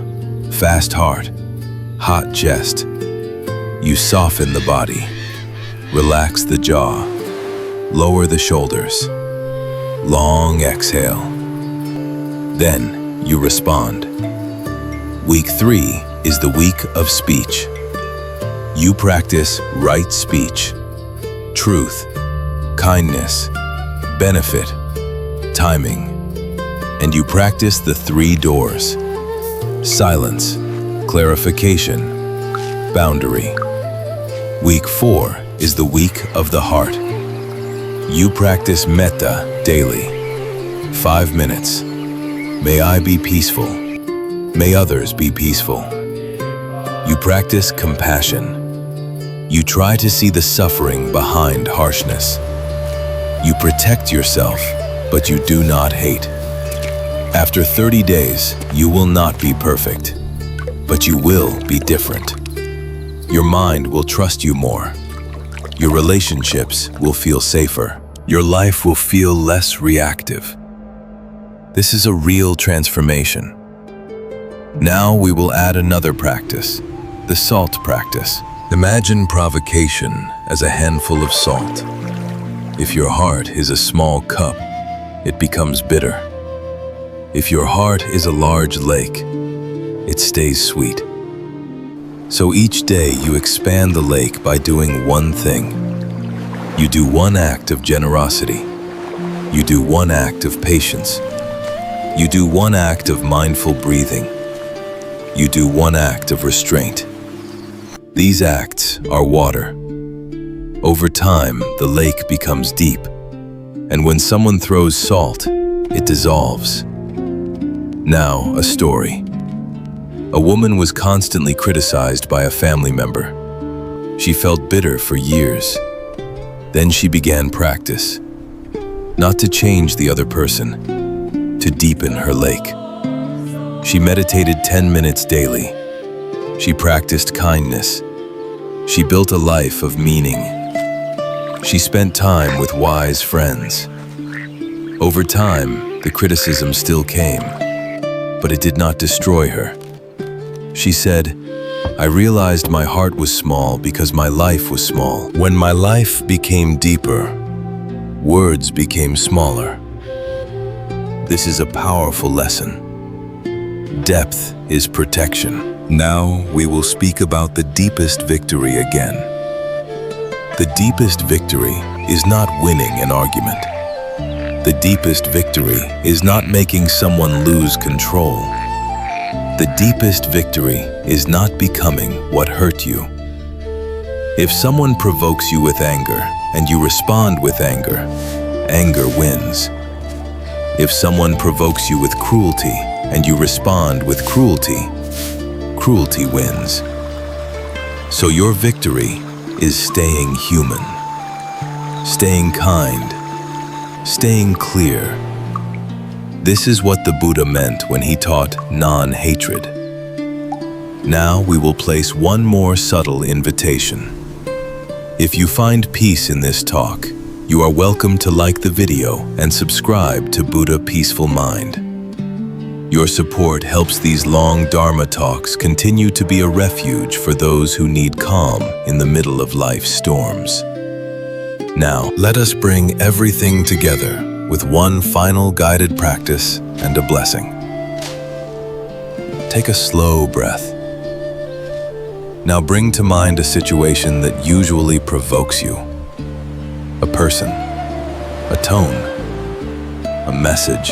S1: fast heart, hot chest. You soften the body. Relax the jaw. Lower the shoulders. Long exhale. Then you respond. Week 3 is the week of speech. You practice right speech, truth, kindness, benefit, timing, and you practice the 3 doors: silence, clarification, boundary. Week 4 is the week of the heart. You practice metta daily. 5 minutes. May I be peaceful. May others be peaceful. You practice compassion. You try to see the suffering behind harshness. You protect yourself, but you do not hate. After 30 days, you will not be perfect, but you will be different. Your mind will trust you more. Your relationships will feel safer. Your life will feel less reactive. This is a real transformation. Now we will add another practice, the salt practice. Imagine provocation as a handful of salt. If your heart is a small cup, it becomes bitter. If your heart is a large lake, it stays sweet. So each day you expand the lake by doing one thing. You do one act of generosity. You do one act of patience. You do one act of mindful breathing. You do one act of restraint. These acts are water. Over time, the lake becomes deep, and when someone throws salt, it dissolves. Now, a story. A woman was constantly criticized by a family member. She felt bitter for years. Then she began practice, not to change the other person, to deepen her lake. She meditated 10 minutes daily. She practiced kindness. She built a life of meaning. She spent time with wise friends. Over time, the criticism still came, but it did not destroy her. She said, "I realized my heart was small because my life was small. When my life became deeper, words became smaller." This is a powerful lesson. Depth is protection. Now we will speak about the deepest victory again. The deepest victory is not winning an argument. The deepest victory is not making someone lose control. The deepest victory is not becoming what hurt you. If someone provokes you with anger and you respond with anger, anger wins. If someone provokes you with cruelty and you respond with cruelty, cruelty wins. So your victory is staying human, staying kind, staying clear. This is what the Buddha meant when he taught non-hatred. Now we will place one more subtle invitation. If you find peace in this talk, you are welcome to like the video and subscribe to Buddha Peaceful Mind. Your support helps these long Dharma talks continue to be a refuge for those who need calm in the middle of life's storms. Now, let us bring everything together with one final guided practice and a blessing. Take a slow breath. Now bring to mind a situation that usually provokes you. A person, a tone, a message,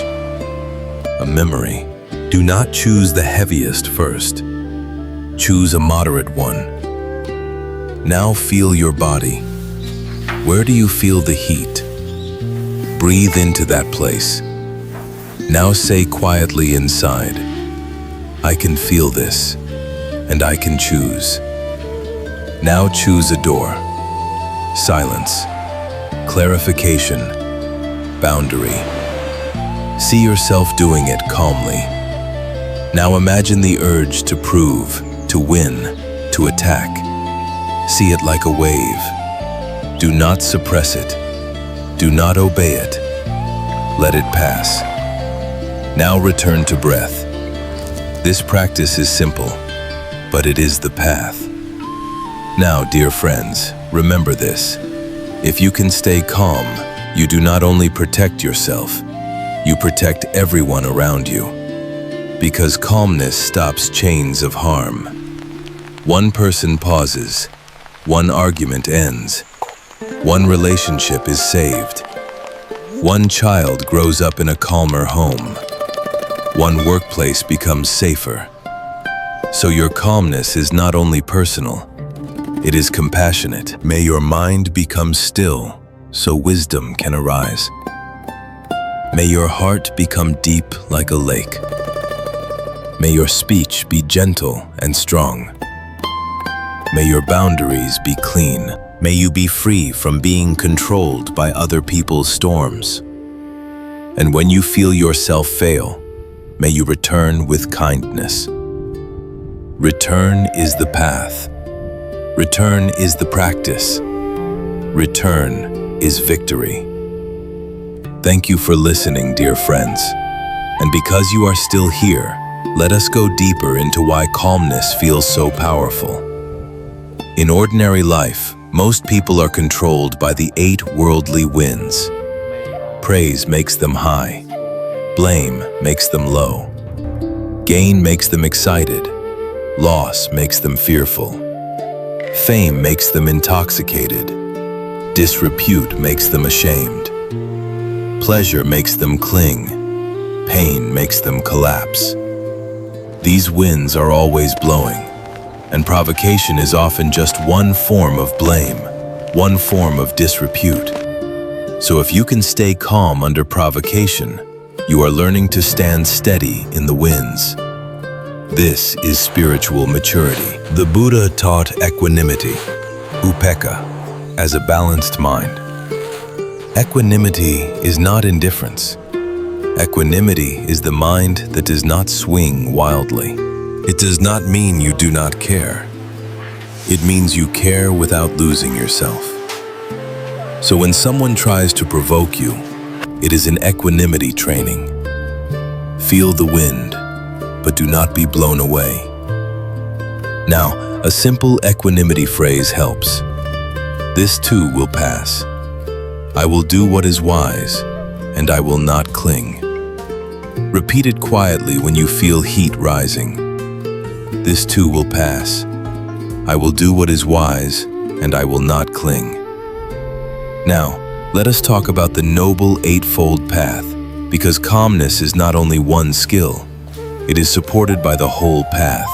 S1: a memory. Do not choose the heaviest first. Choose a moderate one. Now feel your body. Where do you feel the heat? Breathe into that place. Now say quietly inside, I can feel this, and I can choose. Now choose a door. Silence, clarification, boundary. See yourself doing it calmly. Now imagine the urge to prove, to win, to attack. See it like a wave. Do not suppress it. Do not obey it. Let it pass. Now return to breath. This practice is simple, but it is the path. Now, dear friends, remember this. If you can stay calm, you do not only protect yourself, you protect everyone around you. Because calmness stops chains of harm. One person pauses, one argument ends, one relationship is saved, one child grows up in a calmer home, one workplace becomes safer. So your calmness is not only personal, it is compassionate. May your mind become still so wisdom can arise. May your heart become deep like a lake. May your speech be gentle and strong. May your boundaries be clean. May you be free from being controlled by other people's storms. And when you feel yourself fail, may you return with kindness. Return is the path. Return is the practice. Return is victory. Thank you for listening, dear friends. And because you are still here, let us go deeper into why calmness feels so powerful. In ordinary life, most people are controlled by the 8 worldly winds. Praise makes them high. Blame makes them low. Gain makes them excited. Loss makes them fearful. Fame makes them intoxicated. Disrepute makes them ashamed. Pleasure makes them cling. Pain makes them collapse. These winds are always blowing, and provocation is often just one form of blame, one form of disrepute. So if you can stay calm under provocation, you are learning to stand steady in the winds. This is spiritual maturity. The Buddha taught equanimity, upekkha, as a balanced mind. Equanimity is not indifference. Equanimity is the mind that does not swing wildly. It does not mean you do not care. It means you care without losing yourself. So when someone tries to provoke you, it is an equanimity training. Feel the wind, but do not be blown away. Now, a simple equanimity phrase helps. This too will pass. I will do what is wise, and I will not cling. Repeat it quietly when you feel heat rising. This too will pass. I will do what is wise, and I will not cling. Now, let us talk about the noble eightfold path, because calmness is not only one skill, it is supported by the whole path.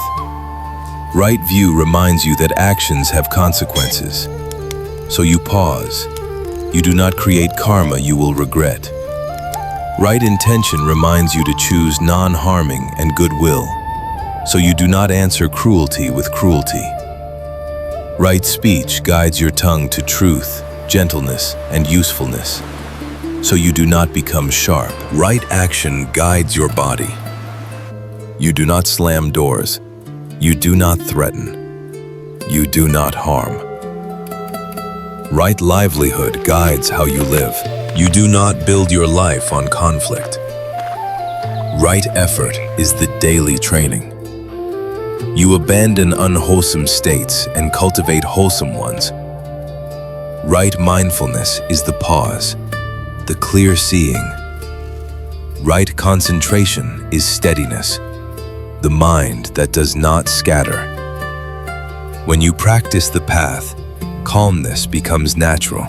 S1: Right view reminds you that actions have consequences. So you pause. You do not create karma you will regret. Right intention reminds you to choose non-harming and goodwill. So you do not answer cruelty with cruelty. Right speech guides your tongue to truth, gentleness, and usefulness. So you do not become sharp. Right action guides your body. You do not slam doors. You do not threaten. You do not harm. Right livelihood guides how you live. You do not build your life on conflict. Right effort is the daily training. You abandon unwholesome states and cultivate wholesome ones. Right mindfulness is the pause, the clear seeing. Right concentration is steadiness, the mind that does not scatter. When you practice the path, calmness becomes natural,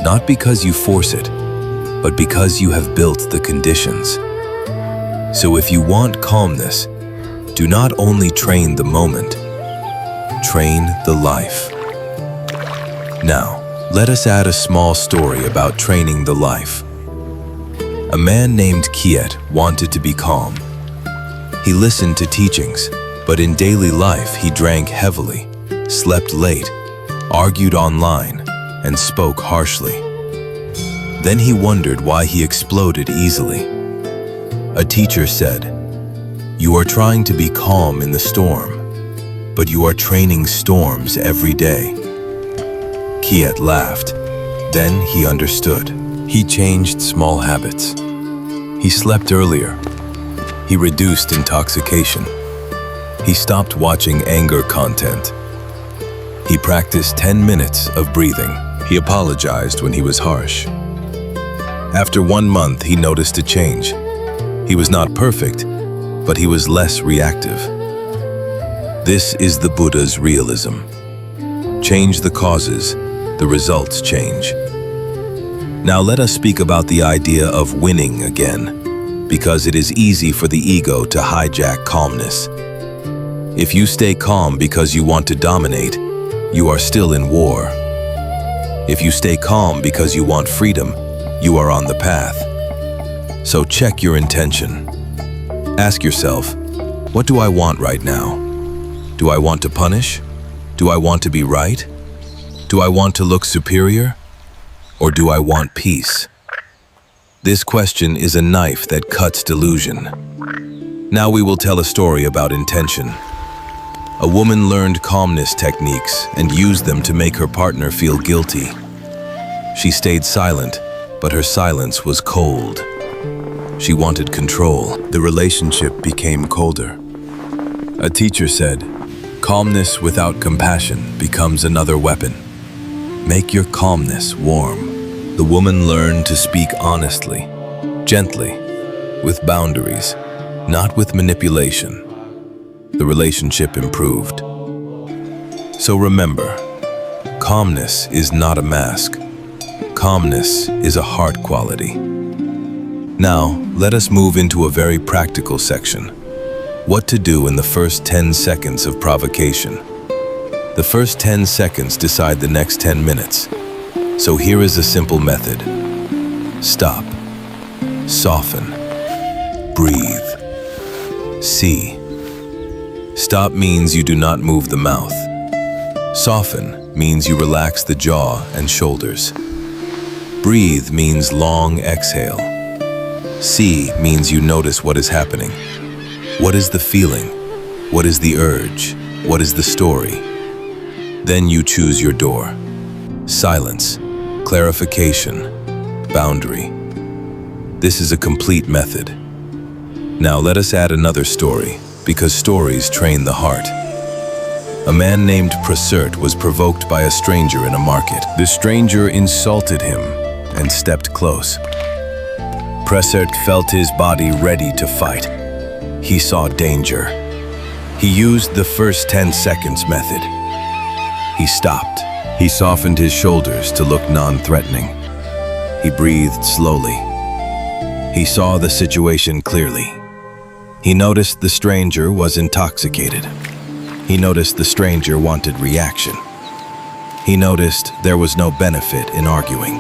S1: not because you force it, but because you have built the conditions. So if you want calmness, do not only train the moment, train the life. Now, let us add a small story about training the life. A man named Kiet wanted to be calm. He listened to teachings, but in daily life he drank heavily, slept late, argued online, and spoke harshly. Then he wondered why he exploded easily. A teacher said, "You are trying to be calm in the storm, but you are training storms every day." Kiet laughed. Then he understood. He changed small habits. He slept earlier. He reduced intoxication. He stopped watching anger content. He practiced 10 minutes of breathing. He apologized when he was harsh. After 1 month, he noticed a change. He was not perfect, but he was less reactive. This is the Buddha's realism. Change the causes, the results change. Now let us speak about the idea of winning again, because it is easy for the ego to hijack calmness. If you stay calm because you want to dominate, you are still in war. If you stay calm because you want freedom, you are on the path. So check your intention. Ask yourself, what do I want right now? Do I want to punish? Do I want to be right? Do I want to look superior? Or do I want peace? This question is a knife that cuts delusion. Now we will tell a story about intention. A woman learned calmness techniques and used them to make her partner feel guilty. She stayed silent, but her silence was cold. She wanted control. The relationship became colder. A teacher said, "Calmness without compassion becomes another weapon. Make your calmness warm." The woman learned to speak honestly, gently, with boundaries, not with manipulation. The relationship improved. So remember, calmness is not a mask. Calmness is a heart quality. Now, let us move into a very practical section. What to do in the first 10 seconds of provocation. The first 10 seconds decide the next 10 minutes. So here is a simple method. Stop. Soften. Breathe. See. Stop means you do not move the mouth. Soften means you relax the jaw and shoulders. Breathe means long exhale. See means you notice what is happening. What is the feeling? What is the urge? What is the story? Then you choose your door. Silence, clarification, boundary. This is a complete method. Now let us add another story, because stories train the heart. A man named Provoked was provoked by a stranger in a market. The stranger insulted him and stepped close. Provoked felt his body ready to fight. He saw danger. He used the first 10 seconds method. He stopped. He softened his shoulders to look non-threatening. He breathed slowly. He saw the situation clearly. He noticed the stranger was intoxicated. He noticed the stranger wanted reaction. He noticed there was no benefit in arguing.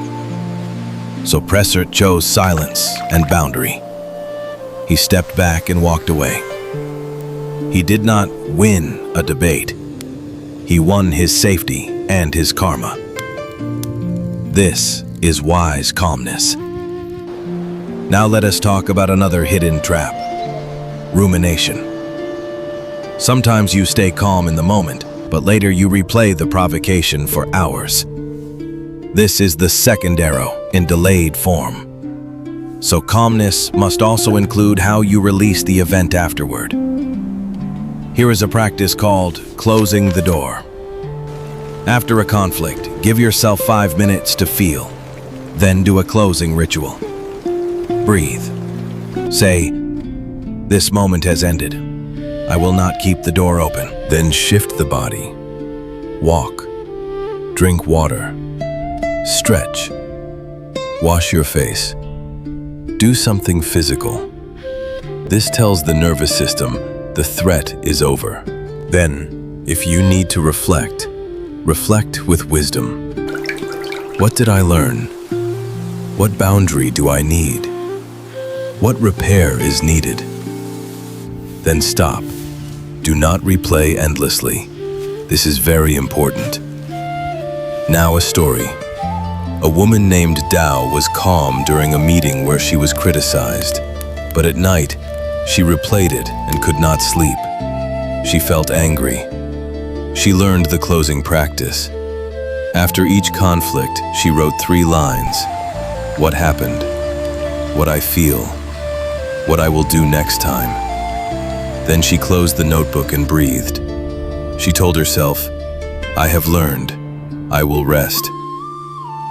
S1: So Provoked chose silence and boundary. He stepped back and walked away. He did not win a debate. He won his safety and his karma. This is wise calmness. Now let us talk about another hidden trap: rumination. Sometimes you stay calm in the moment, but later you replay the provocation for hours. This is the second arrow in delayed form. So calmness must also include how you release the event afterward. Here is a practice called closing the door. After a conflict, give yourself 5 minutes to feel. Then do a closing ritual. Breathe. Say, "This moment has ended. I will not keep the door open." Then shift the body. Walk. Drink water. Stretch. Wash your face. Do something physical. This tells the nervous system the threat is over. Then, if you need to reflect, reflect with wisdom. What did I learn? What boundary do I need? What repair is needed? Then stop. Do not replay endlessly. This is very important. Now a story. A woman named Dao was calm during a meeting where she was criticized, but at night, she replayed it and could not sleep. She felt angry. She learned the closing practice. After each conflict, she wrote 3 lines. What happened? What I feel? What I will do next time? Then she closed the notebook and breathed. She told herself, I have learned. I will rest.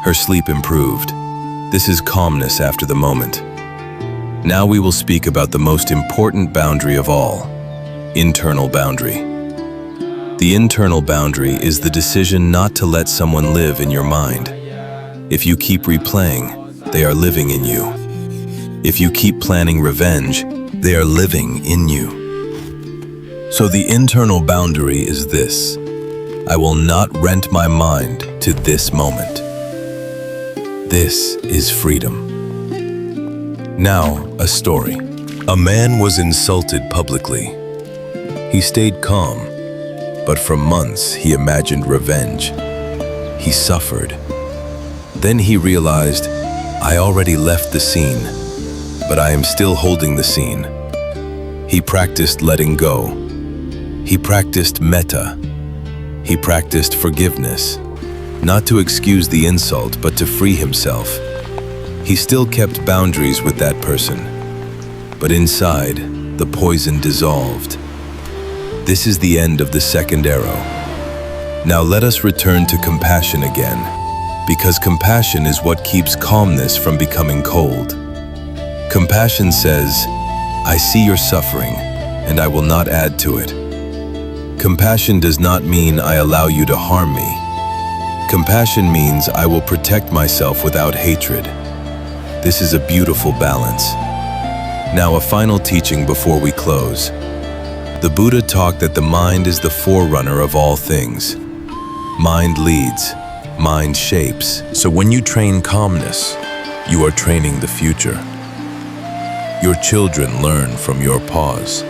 S1: Her sleep improved. This is calmness after the moment. Now we will speak about the most important boundary of all, internal boundary. The internal boundary is the decision not to let someone live in your mind. If you keep replaying, they are living in you. If you keep planning revenge, they are living in you. So the internal boundary is this: I will not rent my mind to this moment. This is freedom. Now, a story. A man was insulted publicly. He stayed calm, but for months he imagined revenge. He suffered. Then he realized, I already left the scene, but I am still holding the scene. He practiced letting go. He practiced metta. He practiced forgiveness, not to excuse the insult, but to free himself. He still kept boundaries with that person, but inside, the poison dissolved. This is the end of the second arrow. Now let us return to compassion again, because compassion is what keeps calmness from becoming cold. Compassion says, I see your suffering, and I will not add to it. Compassion does not mean I allow you to harm me. Compassion means I will protect myself without hatred. This is a beautiful balance. Now a final teaching before we close. The Buddha taught that the mind is the forerunner of all things. Mind leads, mind shapes. So when you train calmness, you are training the future. Your children learn from your pause.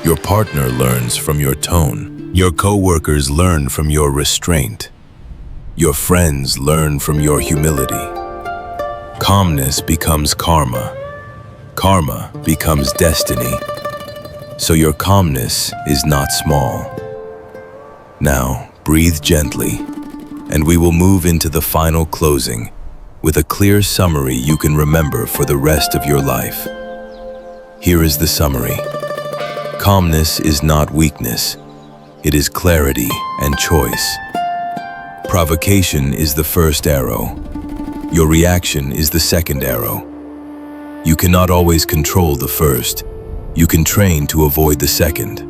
S1: Your partner learns from your tone. Your co-workers learn from your restraint. Your friends learn from your humility. Calmness becomes karma. Karma becomes destiny. So your calmness is not small. Now, breathe gently, and we will move into the final closing with a clear summary you can remember for the rest of your life. Here is the summary. Calmness is not weakness. It is clarity and choice. Provocation is the first arrow. Your reaction is the second arrow. You cannot always control the first. You can train to avoid the second.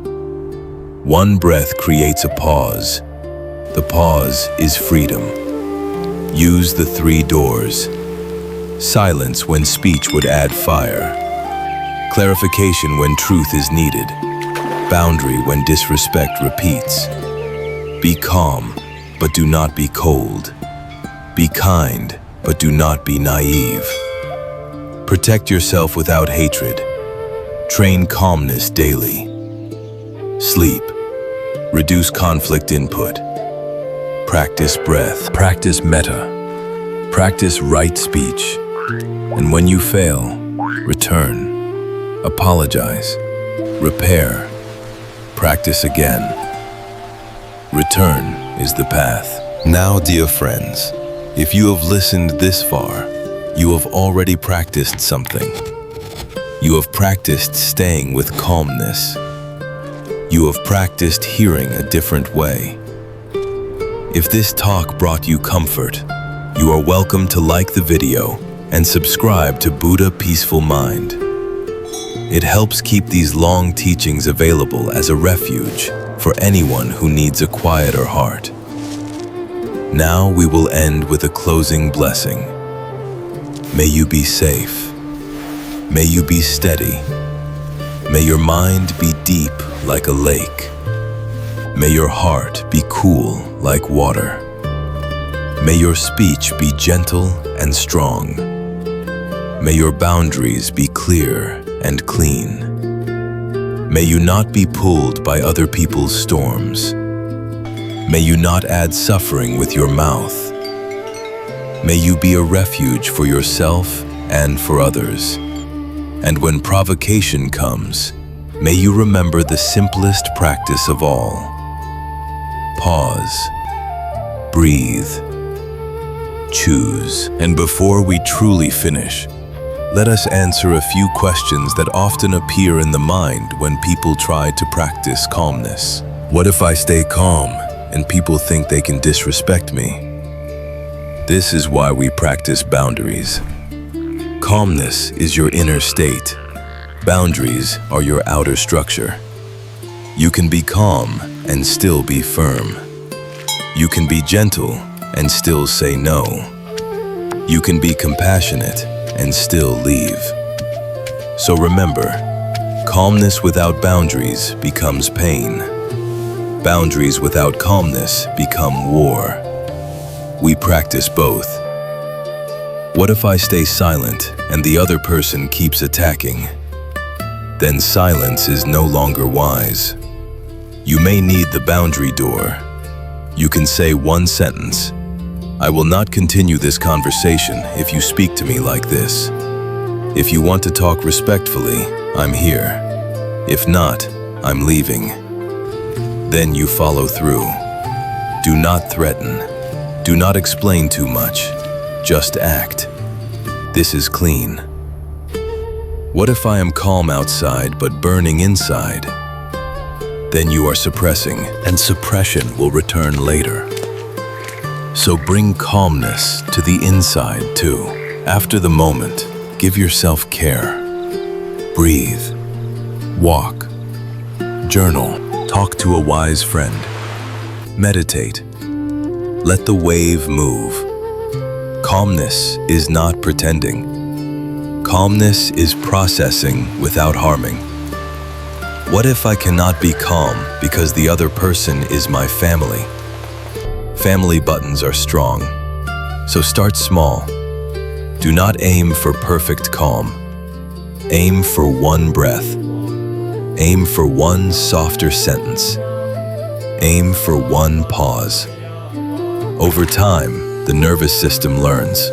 S1: One breath creates a pause. The pause is freedom. Use the 3 doors. Silence when speech would add fire. Clarification when truth is needed. Boundary when disrespect repeats. Be calm, but do not be cold. Be kind, but do not be naive. Protect yourself without hatred. Train calmness daily. Sleep. Reduce conflict input. Practice breath. Practice metta. Practice right speech. And when you fail, return. Apologize. Repair. practice again. Return is the path. Now, dear friends, if you have listened this far, you have already practiced something. You have practiced staying with calmness. You have practiced hearing a different way. If this talk brought you comfort, you are welcome to like the video and subscribe to Buddha Peaceful Mind. It helps keep these long teachings available as a refuge for anyone who needs a quieter heart. Now we will end with a closing blessing. May you be safe. May you be steady. May your mind be deep like a lake. May your heart be cool like water. May your speech be gentle and strong. May your boundaries be clear and clean. May you not be pulled by other people's storms. May you not add suffering with your mouth. May you be a refuge for yourself and for others. And when provocation comes, may you remember the simplest practice of all. Pause. Breathe. Choose. And before we truly finish, let us answer a few questions that often appear in the mind when people try to practice calmness. What if I stay calm and people think they can disrespect me? This is why we practice boundaries. Calmness is your inner state. Boundaries are your outer structure. You can be calm and still be firm. You can be gentle and still say no. You can be compassionate and still leave. So remember, calmness without boundaries becomes pain. Boundaries without calmness become war. We practice both. What if I stay silent and the other person keeps attacking? Then silence is no longer wise. You may need the boundary door. You can say one sentence. I will not continue this conversation if you speak to me like this. If you want to talk respectfully, I'm here. If not, I'm leaving. Then you follow through. Do not threaten. Do not explain too much. Just act. This is clean. What if I am calm outside but burning inside? Then you are suppressing, and suppression will return later. So bring calmness to the inside too. After the moment, give yourself care. Breathe. Walk. Journal. Talk to a wise friend. Meditate. Let the wave move. Calmness is not pretending. Calmness is processing without harming. What if I cannot be calm because the other person is my family? Family buttons are strong, so start small. Do not aim for perfect calm. Aim for one breath. Aim for one softer sentence. Aim for one pause. Over time, the nervous system learns.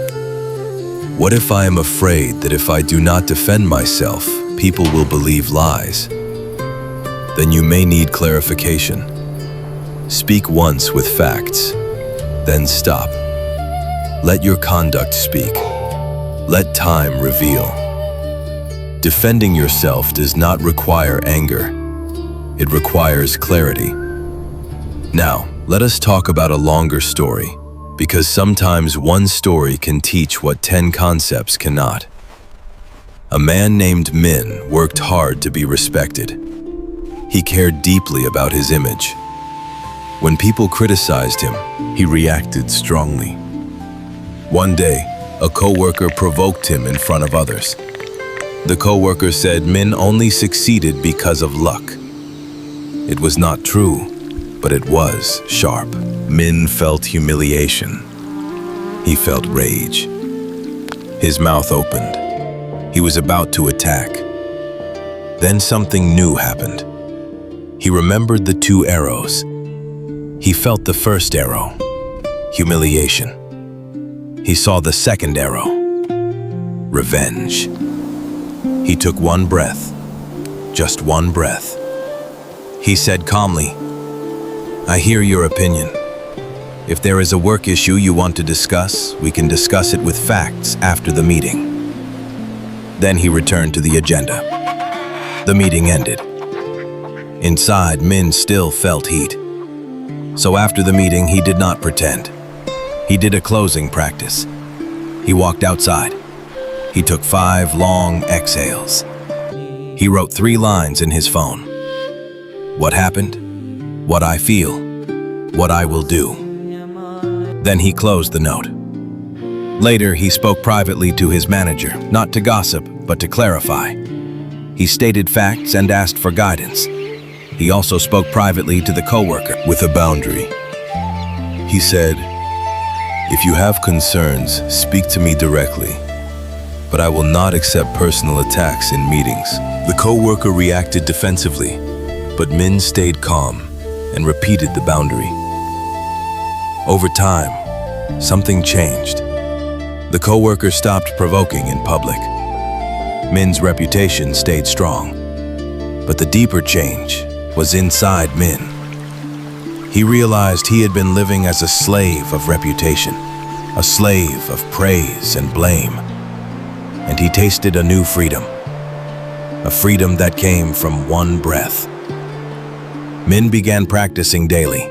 S1: What if I am afraid that if I do not defend myself, people will believe lies? Then you may need clarification. Speak once with facts, then stop. Let your conduct speak. Let time reveal. Defending yourself does not require anger. It requires clarity. Now, let us talk about a longer story, because sometimes one story can teach what 10 concepts cannot. A man named Min worked hard to be respected. He cared deeply about his image. When people criticized him, he reacted strongly. One day, a coworker provoked him in front of others. The coworker said Min only succeeded because of luck. It was not true, but it was sharp. Min felt humiliation. He felt rage. His mouth opened. He was about to attack. Then something new happened. He remembered the 2 arrows. He felt the first arrow, humiliation. He saw the second arrow, revenge. He took one breath, just one breath. He said calmly, "I hear your opinion. If there is a work issue you want to discuss, we can discuss it with facts after the meeting." Then he returned to the agenda. The meeting ended. Inside, Min still felt heat. So after the meeting, he did not pretend. He did a closing practice. He walked outside. He took 5 long exhales. He wrote 3 lines in his phone. What happened? What I feel? What I will do. Then he closed the note. Later, he spoke privately to his manager, not to gossip, but to clarify. He stated facts and asked for guidance. He also spoke privately to the coworker with a boundary. He said, "If you have concerns, speak to me directly, but I will not accept personal attacks in meetings." The coworker reacted defensively, but Min stayed calm and repeated the boundary. Over time, something changed. The coworker stopped provoking in public. Min's reputation stayed strong, but the deeper change was inside Min. He realized he had been living as a slave of reputation, a slave of praise and blame, and he tasted a new freedom, a freedom that came from one breath. Min began practicing daily.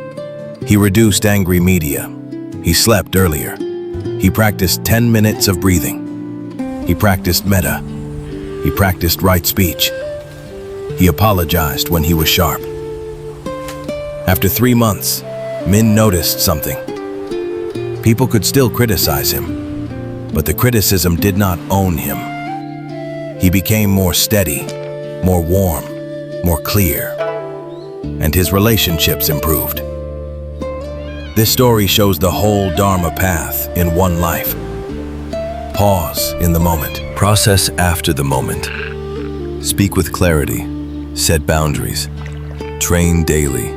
S1: He reduced angry media. He slept earlier. He practiced 10 minutes of breathing. He practiced metta. He practiced right speech. He apologized when he was sharp. After 3 months, Min noticed something. People could still criticize him, but the criticism did not own him. He became more steady, more warm, more clear, and his relationships improved. This story shows the whole Dharma path in one life. Pause in the moment. Process after the moment. Speak with clarity. Set boundaries. Train daily.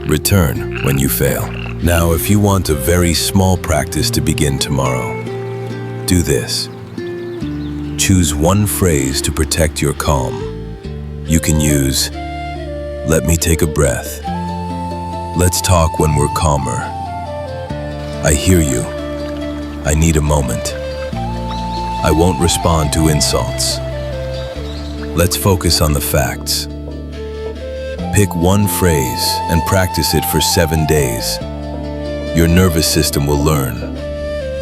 S1: Return when you fail. Now, if you want a very small practice to begin tomorrow, do this. Choose one phrase to protect your calm. You can use, "Let me take a breath." "Let's talk when we're calmer." "I hear you. I need a moment." "I won't respond to insults." Let's focus on the facts. Pick one phrase and practice it for 7 days. Your nervous system will learn.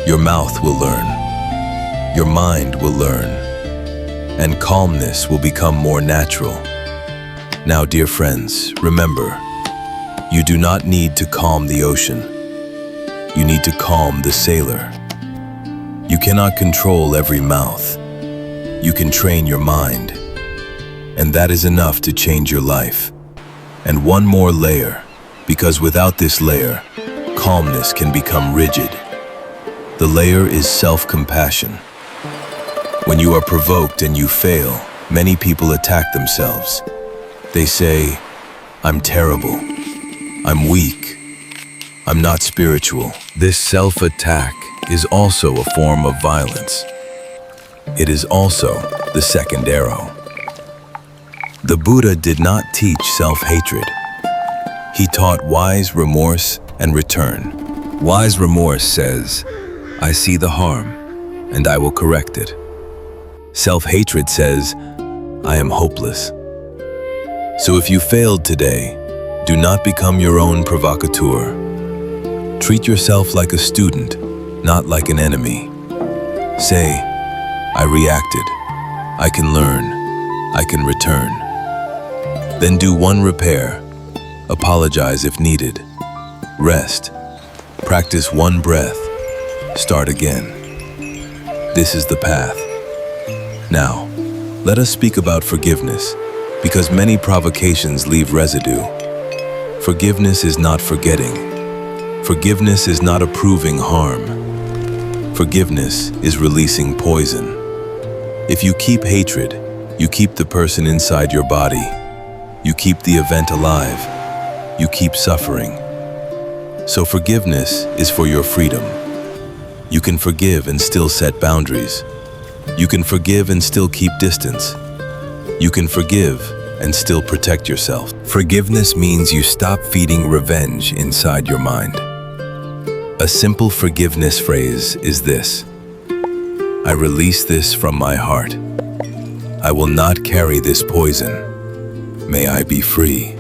S1: Your mouth will learn. Your mind will learn. And calmness will become more natural. Now, dear friends, remember, you do not need to calm the ocean. You need to calm the sailor. You cannot control every mouth. You can train your mind. And that is enough to change your life. And one more layer, because without this layer, calmness can become rigid. The layer is self-compassion. When you are provoked and you fail, many people attack themselves. They say, "I'm terrible. I'm weak. I'm not spiritual." This self-attack is also a form of violence. It is also the second arrow. The Buddha did not teach self-hatred. He taught wise remorse and return. Wise remorse says, "I see the harm, and I will correct it." Self-hatred says, "I am hopeless." So if you failed today, do not become your own provocateur. Treat yourself like a student, not like an enemy. Say, "I reacted. I can learn. I can return." Then do one repair. Apologize if needed. Rest. Practice one breath. Start again. This is the path. Now, let us speak about forgiveness, because many provocations leave residue. Forgiveness is not forgetting. Forgiveness is not approving harm. Forgiveness is releasing poison. If you keep hatred, you keep the person inside your body. You keep the event alive. You keep suffering. So forgiveness is for your freedom. You can forgive and still set boundaries. You can forgive and still keep distance. You can forgive and still protect yourself. Forgiveness means you stop feeding revenge inside your mind. A simple forgiveness phrase is this: I release this from my heart. I will not carry this poison. May I be free.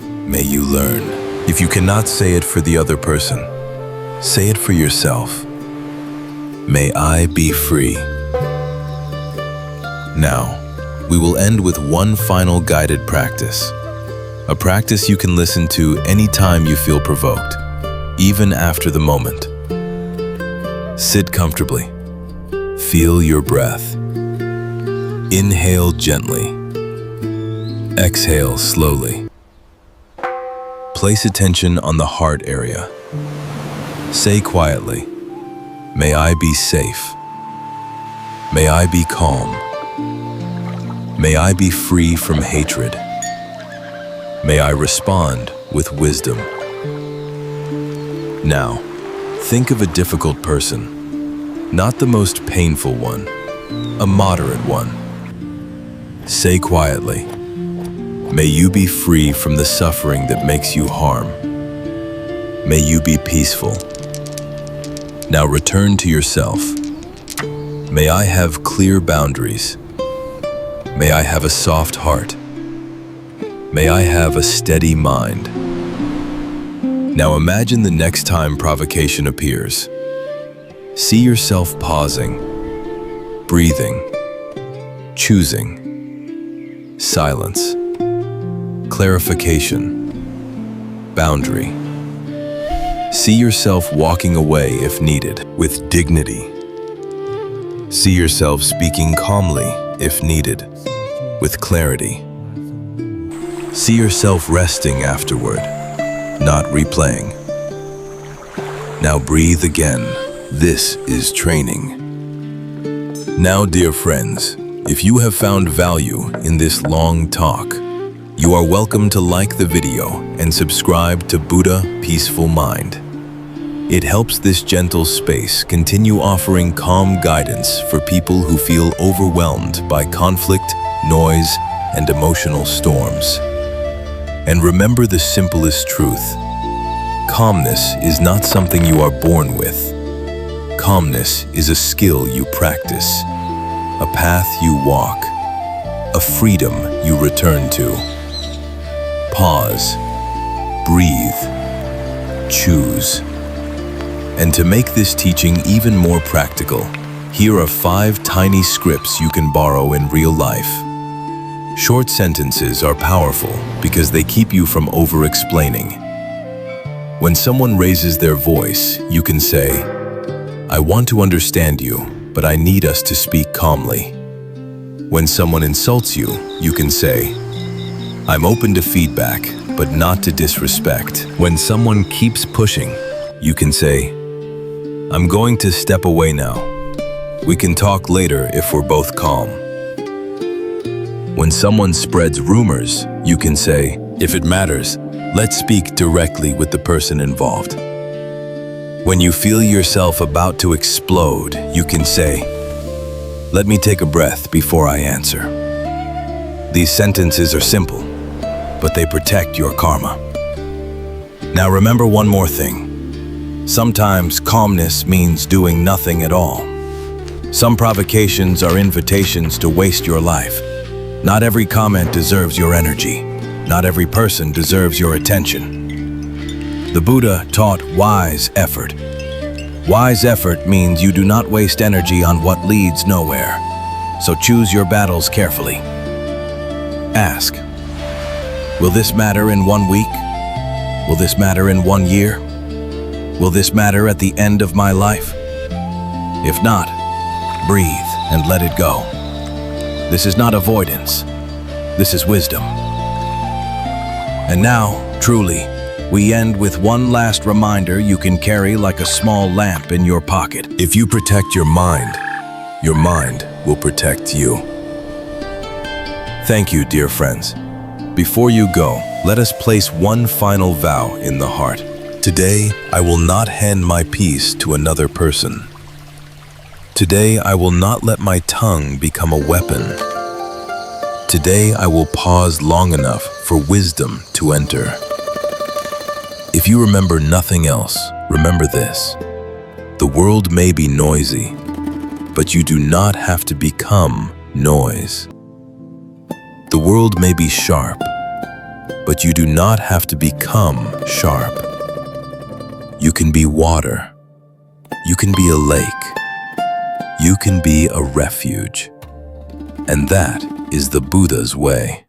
S1: May you learn. If you cannot say it for the other person, say it for yourself. May I be free. Now, we will end with one final guided practice. A practice you can listen to anytime you feel provoked, even after the moment. Sit comfortably. Feel your breath. Inhale gently. Exhale slowly. Place attention on the heart area. Say quietly, may I be safe. May I be calm. May I be free from hatred. May I respond with wisdom. Now, think of a difficult person, not the most painful one, a moderate one. Say quietly, may you be free from the suffering that makes you harm. May you be peaceful. Now return to yourself. May I have clear boundaries. May I have a soft heart. May I have a steady mind. Now imagine the next time provocation appears. See yourself pausing, breathing, choosing, silence, clarification, boundary. See yourself walking away if needed, with dignity. See yourself speaking calmly if needed, with clarity. See yourself resting afterward, not replaying. Now breathe again. This is training. Now, dear friends, if you have found value in this long talk, you are welcome to like the video and subscribe to Buddha Peaceful Mind. It helps this gentle space continue offering calm guidance for people who feel overwhelmed by conflict, noise, and emotional storms. And remember the simplest truth. Calmness is not something you are born with. Calmness is a skill you practice, a path you walk, a freedom you return to. Pause, breathe, choose. And to make this teaching even more practical, here are 5 tiny scripts you can borrow in real life. Short sentences are powerful because they keep you from over-explaining. When someone raises their voice, you can say, I want to understand you, but I need us to speak calmly. When someone insults you, you can say, I'm open to feedback, but not to disrespect. When someone keeps pushing, you can say, I'm going to step away now. We can talk later if we're both calm. When someone spreads rumors, you can say, if it matters, let's speak directly with the person involved. When you feel yourself about to explode, you can say, let me take a breath before I answer. These sentences are simple, but they protect your karma. Now remember one more thing. Sometimes calmness means doing nothing at all. Some provocations are invitations to waste your life. Not every comment deserves your energy. Not every person deserves your attention. The Buddha taught wise effort. Wise effort means you do not waste energy on what leads nowhere. So choose your battles carefully. Ask, will this matter in 1 week? Will this matter in 1 year? Will this matter at the end of my life? If not, breathe and let it go. This is not avoidance. This is wisdom. And now, truly, we end with one last reminder you can carry like a small lamp in your pocket. If you protect your mind will protect you. Thank you, dear friends. Before you go, let us place one final vow in the heart. Today, I will not hand my peace to another person. Today, I will not let my tongue become a weapon. Today I will pause long enough for wisdom to enter. If you remember nothing else, remember this. The world may be noisy, but you do not have to become noise. The world may be sharp, but you do not have to become sharp. You can be water. You can be a lake. You can be a refuge. And that is the Buddha's way.